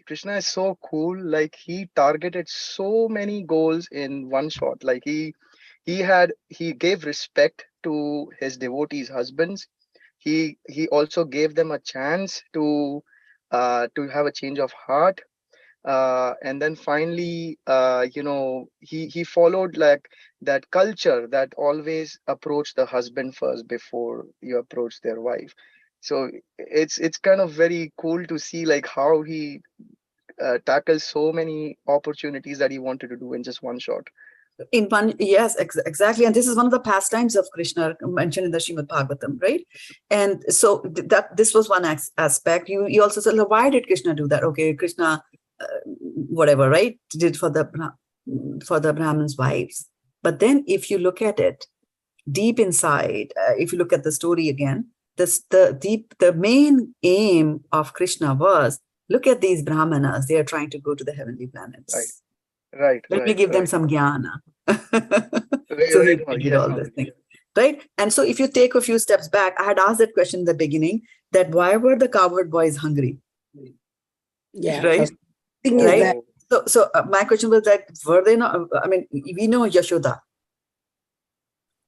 Krishna is so cool. Like, he targeted so many goals in one shot. Like, he gave respect to his devotees' husbands. He also gave them a chance to have a change of heart. And then finally, he followed like that culture that always approach the husband first before you approach their wife. So it's kind of very cool to see like how he tackles so many opportunities that he wanted to do in just one shot. In one, yes, exactly. And this is one of the pastimes of Krishna mentioned in the Srimad Bhagavatam, right? And so that this was one aspect. You also said, why did Krishna do that? Okay, Krishna, whatever, right? Did for the Brahmins' wives. But then if you look at it deep inside, if you look at the story again, the main aim of Krishna was, look at these Brahmanas, they are trying to go to the heavenly planets. Right. Let me give them some jnana. Right, So he right, did yes, all these things, right? And so if you take a few steps back, I had asked that question in the beginning, that why were the cowherd boys hungry? Yeah. Right? First thing is Right? that So my question was that, were they not, I mean, we know Yashoda.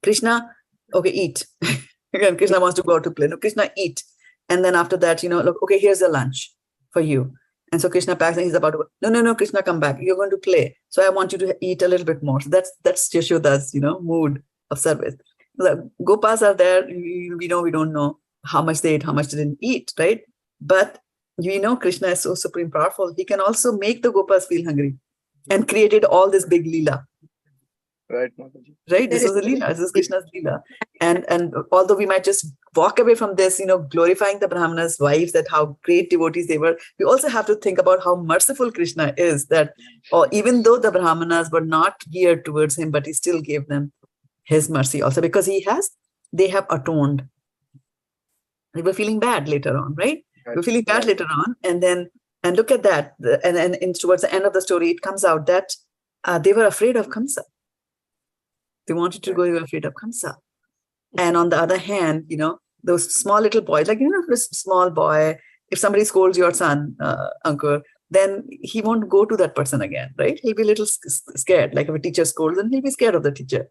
Krishna, okay, eat. Again, Krishna wants to go out to play. No, Krishna, eat. And then after that, look, okay, here's a lunch for you. And so Krishna packs and he's about to go, no, Krishna, come back. You're going to play. So I want you to eat a little bit more. So that's Yashoda's, mood of service. The Gopas are there. We don't know how much they ate, how much they didn't eat, right? But Krishna is so supreme powerful. He can also make the Gopas feel hungry and created all this big Leela. Right, Mataji. Right, this was a Leela. This is Krishna's Leela. And although we might just walk away from this, glorifying the Brahmanas' wives, that how great devotees they were, we also have to think about how merciful Krishna is, that even though the Brahmanas were not geared towards him, but he still gave them his mercy also, because they have atoned. They were feeling bad later on, right? They were feeling bad later on. And look at that. And towards the end of the story, it comes out that they were afraid of Kamsa. They wanted to go, they were afraid of Kamsa. And on the other hand, those small little boys, like, this small boy, if somebody scolds your son, uncle, then he won't go to that person again, right? He'll be a little scared. Like if a teacher scolds him, he'll be scared of the teacher.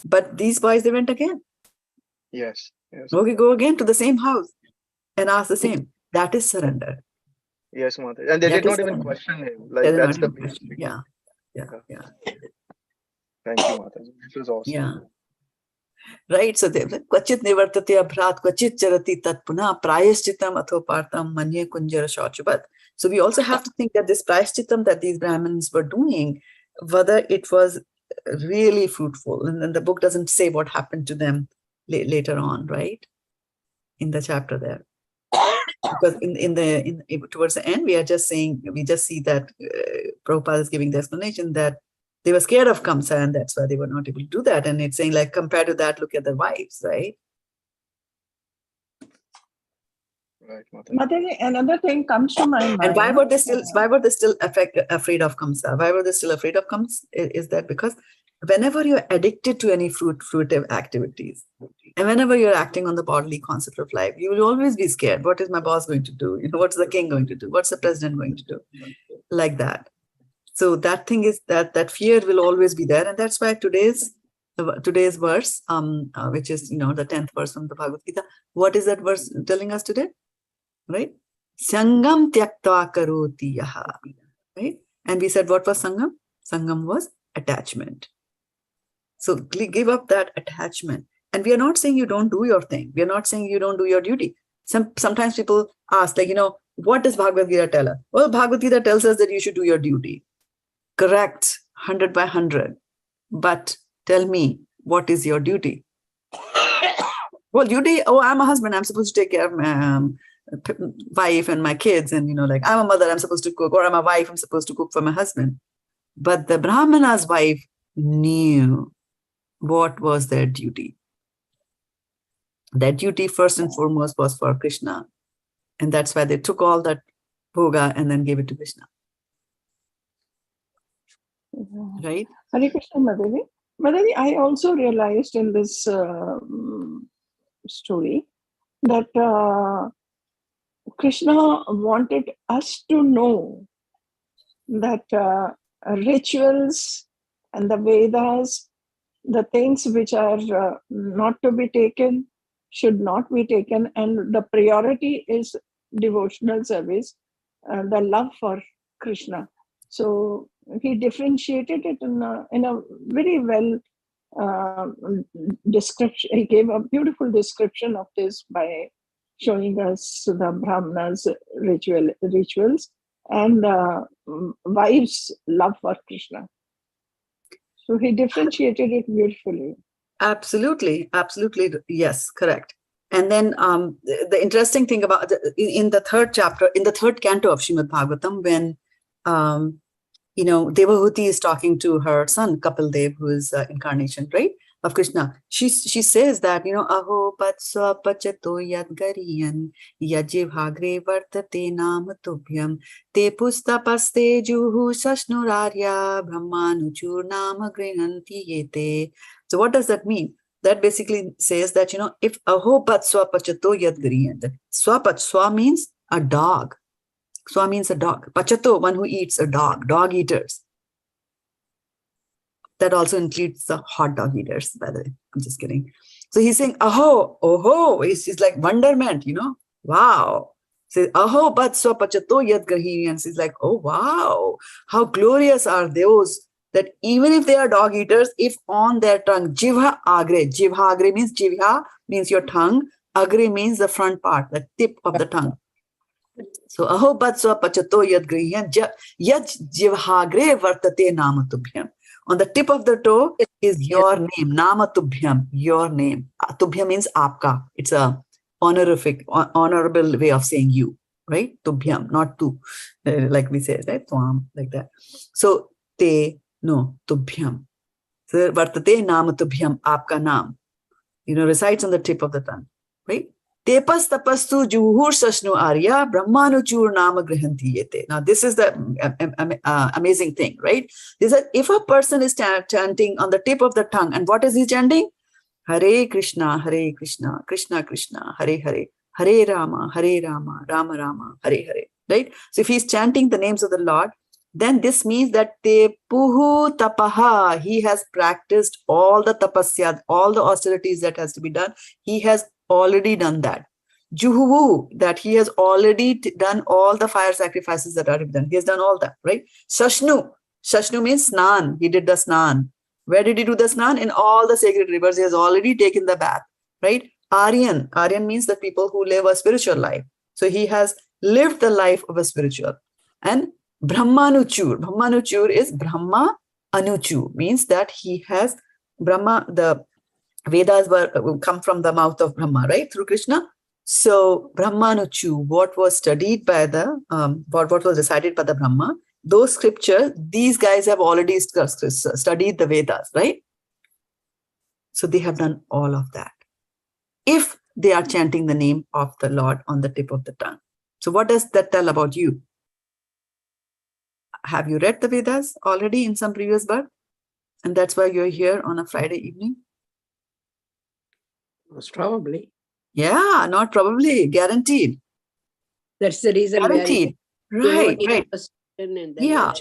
But these boys, they went again. Yes. Okay, go again to the same house and ask the same. That is surrender. Yes, Mataji. And they did not even question him. Like, that's the basic. Yeah. Thank you, Mataji. This was awesome. Yeah. Right. So kvachit nivartate abhrat, kvachit charati tat punah prayashchitam athopartam manye kunjara shochubat. So we also have to think that this prayashchitam that these Brahmins were doing, whether it was really fruitful. And then the book doesn't say what happened to them later on, right? In the chapter there. Because towards the end, we just see that Prabhupada is giving the explanation that they were scared of Kamsa, and that's why they were not able to do that. And it's saying, like, compared to that, look at their wives, right? Right, Mataji. Mataji, another thing comes to my mind. And why were they still afraid of Kamsa? Why were they still afraid of Kamsa? Is that because whenever you're addicted to any fruitive activities, and whenever you're acting on the bodily concept of life, you will always be scared. What is my boss going to do? What's the king going to do? What's the president going to do? Like that. So that thing is that fear will always be there. And that's why today's verse, which is, the 10th verse from the Bhagavad-gita, what is that verse telling us today? Right? Saṅgaṁ tyaktvā karoti yaha. Right? And we said, what was saṅgaṁ? Saṅgaṁ was attachment. So give up that attachment. And we are not saying you don't do your thing. We are not saying you don't do your duty. Sometimes people ask, like, what does Bhagavad-gita tell us? Well, Bhagavad-gita tells us that you should do your duty. Correct, 100 by 100. But tell me, what is your duty? Well, duty, I'm a husband. I'm supposed to take care of my wife and my kids. And, I'm a mother. I'm supposed to cook. Or I'm a wife. I'm supposed to cook for my husband. But the Brahmana's wife knew what was their duty. Their duty, first and foremost, was for Krishna. And that's why they took all that bhoga and then gave it to Krishna. Right? Hare Krishna, Madhavi. Madhavi, I also realized in this story that Krishna wanted us to know that rituals and the Vedas, the things which are not to be taken, should not be taken, and the priority is devotional service, the love for Krishna. So he differentiated it in a very well description. He gave a beautiful description of this by showing us the Brahmanas' rituals and wives' love for Krishna. So he differentiated it beautifully. Absolutely. Absolutely. Yes, correct. And then the interesting thing about in the third chapter, in the third canto of Srimad Bhagavatam, when Devahuti is talking to her son Kapil Dev, who is incarnation, right, of Krishna. She says that, aho patsva pachato yad gariyan yajivhagre vartate nama tubhyam te pustapaste juhu sashnurarya brahmanuchur nama grihanti yete. So what does that mean? That basically says that, if aho patsva pachato yad gariyan, swa means a dog. Swa means a dog. Pachato, one who eats a dog, dog eaters. That also includes the hot dog eaters, by the way. I'm just kidding. So he's saying, aho, oho. He's like wonderment, Wow. Says, aho, patsva pachato yad grahinians. He's like, oh, wow. How glorious are those that even if they are dog eaters, if on their tongue, jivha agre means jivha, means your tongue. Agre means the front part, the tip of the tongue. So aho patsva pachato yad grihyan yad jivhagre vartate nama tubhyam. On the tip of the toe is your name, nama tubhyam, your name. Tubhyam means aapka. It's a honorable way of saying you, right? Tubhyam, not tu, like we say, right? Twam, like that. So tubhyam. So vartate nama tubhyam, aapka naam, resides on the tip of the tongue, right? Tepas tapastu juhur sashnu arya brahmanuchur nama grihanti yete. Now this is the amazing thing, right? Is that if a person is chanting on the tip of the tongue, and what is he chanting? Hare Krishna, Krishna Krishna, Hare Hare, Hare Rama, Rama Rama, Hare Hare. Right? So if he's chanting the names of the Lord, then this means that tepuhu tapaha, he has practiced all the tapasya, all the austerities that has to be done. He has already done that. Juhu, that he has already done all the fire sacrifices that are done. He has done all that, right? Shashnu means snan. He did the snan. Where did he do the snan? In all the sacred rivers. He has already taken the bath, right? Aryan means the people who live a spiritual life. So he has lived the life of a spiritual. And Brahmanuchur is Brahma Anuchu, means that he has Brahma, the Vedas come from the mouth of Brahma, right? Through Krishna. So Brahmanuchu, what was studied by what was decided by the Brahma, those scriptures, these guys have already studied the Vedas, right? So they have done all of that. If they are chanting the name of the Lord on the tip of the tongue. So what does that tell about you? Have you read the Vedas already in some previous birth? And that's why you're here on a Friday evening? Most probably. Yeah, not probably, guaranteed. That's the reason. Guaranteed. Right. And yeah.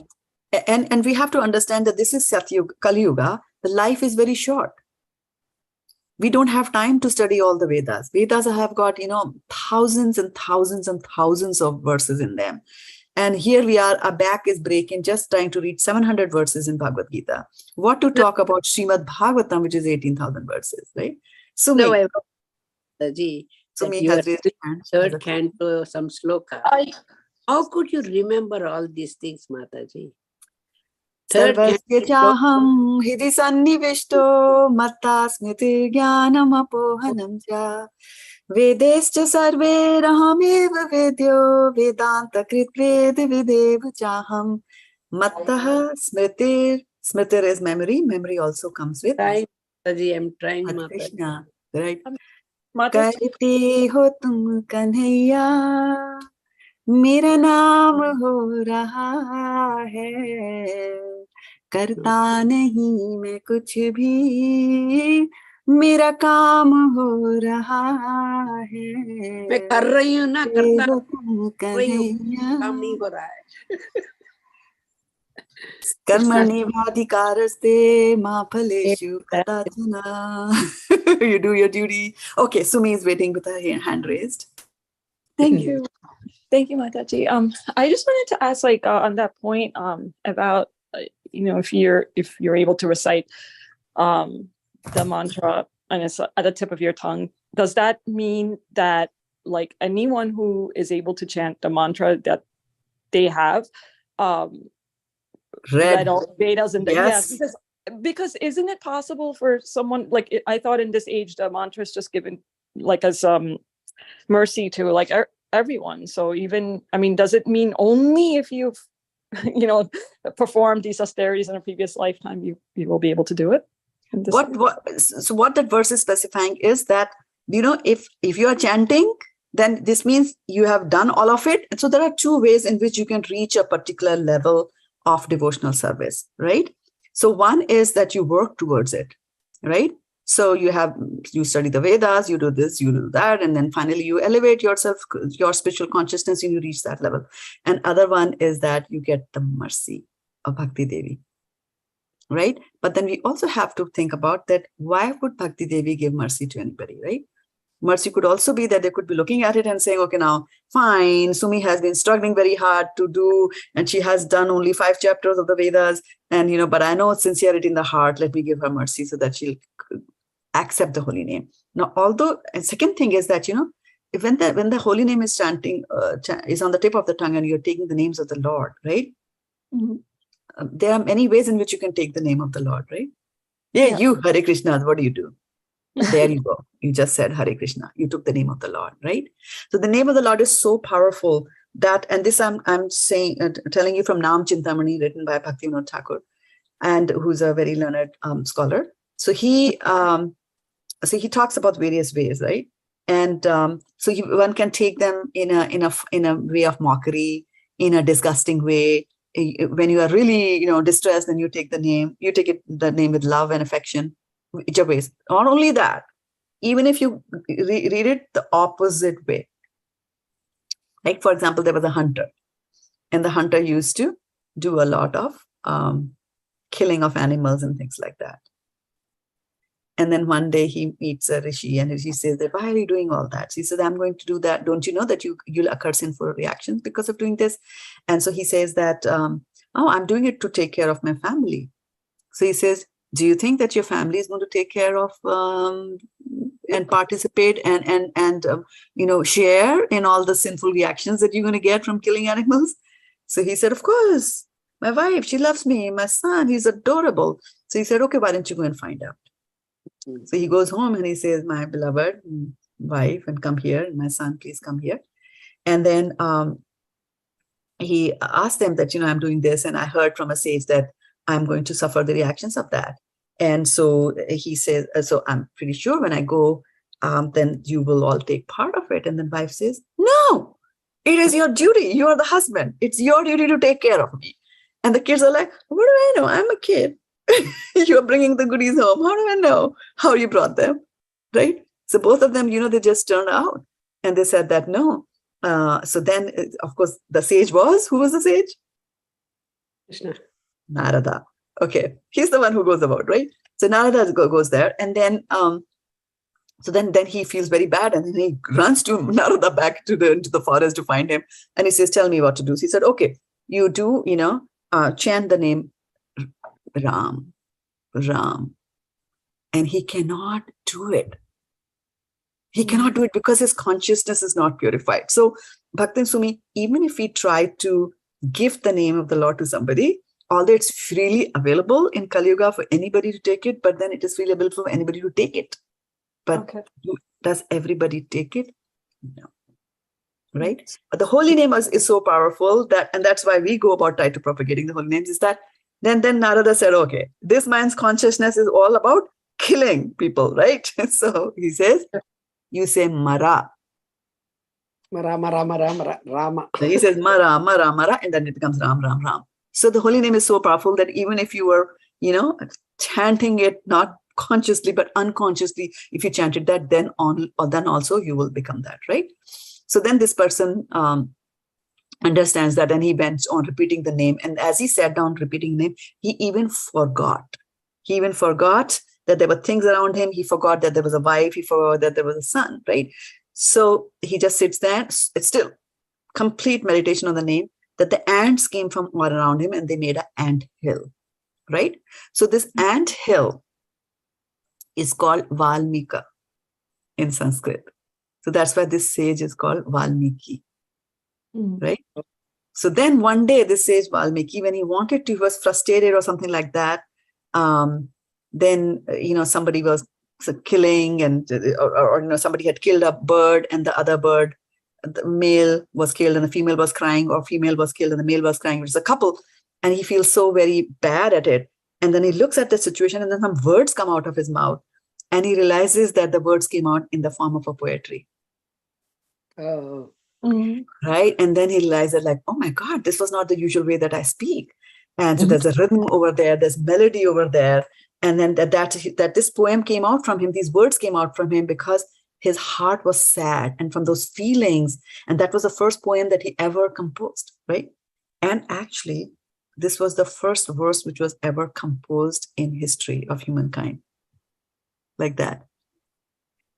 And we have to understand that this is Satyuga, Kali Yuga. The life is very short. We don't have time to study all the Vedas. Vedas have got, thousands and thousands and thousands of verses in them. And here we are, our back is breaking, just trying to read 700 verses in Bhagavad-gita. What to talk about Srimad Bhagavatam, which is 18,000 verses, right? Sumi. No, Sumi has raised her hand. Third canto, some sloka. How could you remember all these things, Mataji? Sarvasya chaham hidi sannivishto matta smriti jnanam apohanam cha vedescha sarve rahameva vedyo vedanta krit ved videv chaham mattaha smritir. Smritir is memory. Memory also comes with. Mataji, I'm trying, Mataji. Krishna, right? करते हो तुम कन्हैया, मेरा नाम हो रहा है, करता नहीं मैं कुछ भी, मेरा काम हो रहा है। मैं कर रही हूँ ना, करता हो तुम कन्हैया, काम नहीं हो रहा है। कर्मण्येवाधिकारस्ते मा फलेषु कदाचन. You do your duty. Okay, Sumi is waiting with her hand raised. Thank you. Thank you, Mataji. I just wanted to ask, like, on that point, about, if you're able to recite the mantra and it's at the tip of your tongue, does that mean that, like, anyone who is able to chant the mantra, that they have read all the Vedas and Yes. because isn't it possible for someone, like, I thought in this age the mantra is just given like as mercy to like everyone. So even, I mean, does it mean only if you've performed these austerities in a previous lifetime you will be able to do it? So what that verse is specifying is that, if you are chanting, then this means you have done all of it. And so there are two ways in which you can reach a particular level of devotional service, right? So one is that you work towards it, right? So you study the Vedas, you do this, you do that, and then finally you elevate yourself, your spiritual consciousness, and you reach that level. And other one is that you get the mercy of Bhakti Devi, right? But then we also have to think about that, why would Bhakti Devi give mercy to anybody, right? Mercy could also be that they could be looking at it and saying, okay, now, fine, Sumi has been struggling very hard to do, and she has done only 5 chapters of the Vedas, and, but I know sincerity in the heart, let me give her mercy so that she'll accept the holy name. Now, although, and second thing is that, if when the holy name is chanting, is on the tip of the tongue and you're taking the names of the Lord, right? Mm-hmm. There are many ways in which you can take the name of the Lord, right? Yeah. You, Hare Krishna, what do you do? There you go. You just said Hare Krishna. You took the name of the Lord, right? So the name of the Lord is so powerful that, and this I'm saying, telling you from Naam Chintamani, written by Bhaktivinoda Thakur, and who's a very learned scholar. So he talks about various ways, right? And so one can take them in a way of mockery, in a disgusting way. When you are really distressed, then you take the name. You take the name with love and affection. Whichever ways. Not only that, even if you read it the opposite way. Like, for example, there was a hunter, and the hunter used to do a lot of killing of animals and things like that. And then one day he meets a rishi, and rishi says that, why are you doing all that? So he says, I'm going to do that. Don't you know that you'll occur sinful reactions because of doing this? And so he says that, I'm doing it to take care of my family. So he says, do you think that your family is going to take care of and participate and share in all the sinful reactions that you're going to get from killing animals? So he said, of course, my wife, she loves me. My son, he's adorable. So he said, okay, why don't you go and find out? So he goes home and he says, my beloved wife, and come here, and my son, please come here. And then he asked them that, I'm doing this, and I heard from a sage that I'm going to suffer the reactions of that. And so he says, so I'm pretty sure when I go, then you will all take part of it. And then wife says, no, it is your duty. You are the husband. It's your duty to take care of me. And the kids are like, what do I know? I'm a kid. You're bringing the goodies home. How do I know how you brought them? Right? So both of them, they just turned out. And they said that, no. So then, of course, the sage was, who was the sage? Krishna. Narada. Okay, he's the one who goes about, right? So Narada goes there, and then so then he feels very bad, and then he runs to Narada back into the forest to find him, and he says, tell me what to do. So he said, okay, you do, chant the name Ram, and he cannot do it. He cannot do it because his consciousness is not purified. So Bhakti Sumi, even if we try to give the name of the Lord to somebody, although it's freely available in Kali Yuga for anybody to take it, but then it is freely available for anybody to take it. But does everybody take it? No. Right? But the holy name is so powerful and that's why we go about trying to propagating the holy names, is that then Narada said, okay, this man's consciousness is all about killing people, right? So he says, you say Mara. Rama. So he says Mara, Mara, Mara, and then it becomes Ram, Ram, Ram. So the holy name is so powerful that even if you were, chanting it not consciously but unconsciously, if you chanted that, then also you will become that, right? So then this person understands that, and he went on repeating the name. And as he sat down repeating the name, he even forgot. He even forgot that there were things around him. He forgot that there was a wife. He forgot that there was a son, right? So he just sits there. It's still complete meditation on the name, that the ants came from all around him and they made an ant hill, right? So this ant hill is called Valmika in Sanskrit. So that's why this sage is called Valmiki, right? So then one day this sage Valmiki, when he was frustrated or something like that, then, somebody was killing or somebody had killed a bird, and the other bird, the male was killed and the female was crying, or female was killed and the male was crying, which is a couple. And he feels so very bad at it. And then he looks at the situation, and then some words come out of his mouth, and he realizes that the words came out in the form of a poetry. Oh. Right? And then he realizes, like, oh my God, this was not the usual way that I speak. And so there's a rhythm over there, there's melody over there. And then that this poem came out from him, these words came out from him because his heart was sad, and from those feelings. And that was the first poem that he ever composed, right? And actually, this was the first verse which was ever composed in history of humankind, like that.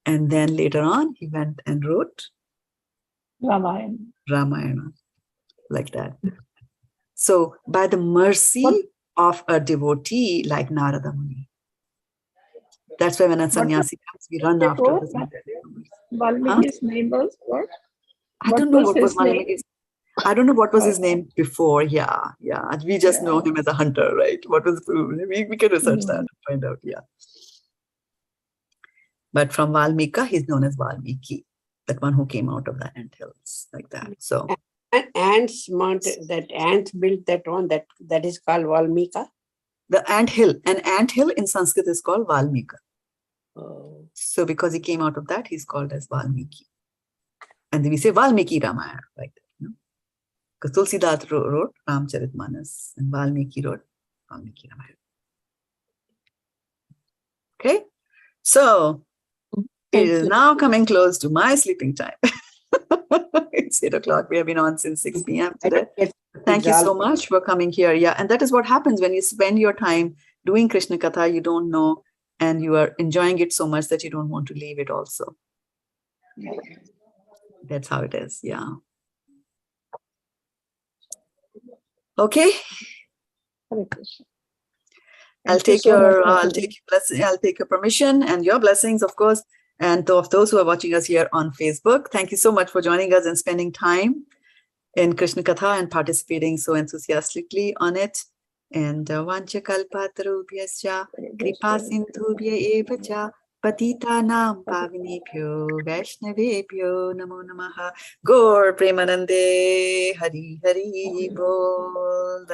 And then later on, he went and wrote Ramayana, like that. So by the mercy of a devotee like Narada Muni, that's why when a sannyasi comes, we run after his name. Valmiki's name was what? I don't know what was Valmiki's. I don't know what was his name before. Yeah. We just know him as a hunter, right? What was we can research that and find out. Yeah. But from Valmika, he's known as Valmiki, that one who came out of the anthills, like that. So ants built that one that is called Valmika. The anthill, an anthill in Sanskrit is called Valmika. Oh. So because he came out of that, he's called as Valmiki. And then we say Valmiki Ramayana, like that. Because Tulsidas wrote Ramcharitmanas and Valmiki wrote Valmiki Ramayana. Okay, so it is now coming close to my sleeping time. It's 8 o'clock. We have been on since 6 p.m. today. Thank you so much for coming here. Yeah, and that is what happens when you spend your time doing Krishna Katha. You don't know, and you are enjoying it so much that you don't want to leave it also. That's how it is. Yeah. Okay. I'll take your blessing. I'll take your permission and your blessings, of course. And of those who are watching us here on Facebook, thank you so much for joining us and spending time in Krishna Katha and participating so enthusiastically on it. And vancha kalpatarubhyascha kripa sindhubhya evacha patitanam pavinebhyo vaishnavebhyo namo namaha. Gaur Premanande Hari Hari Bol.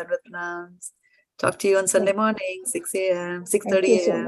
Talk to you on Sunday morning, 6 a.m., 6:30 a.m.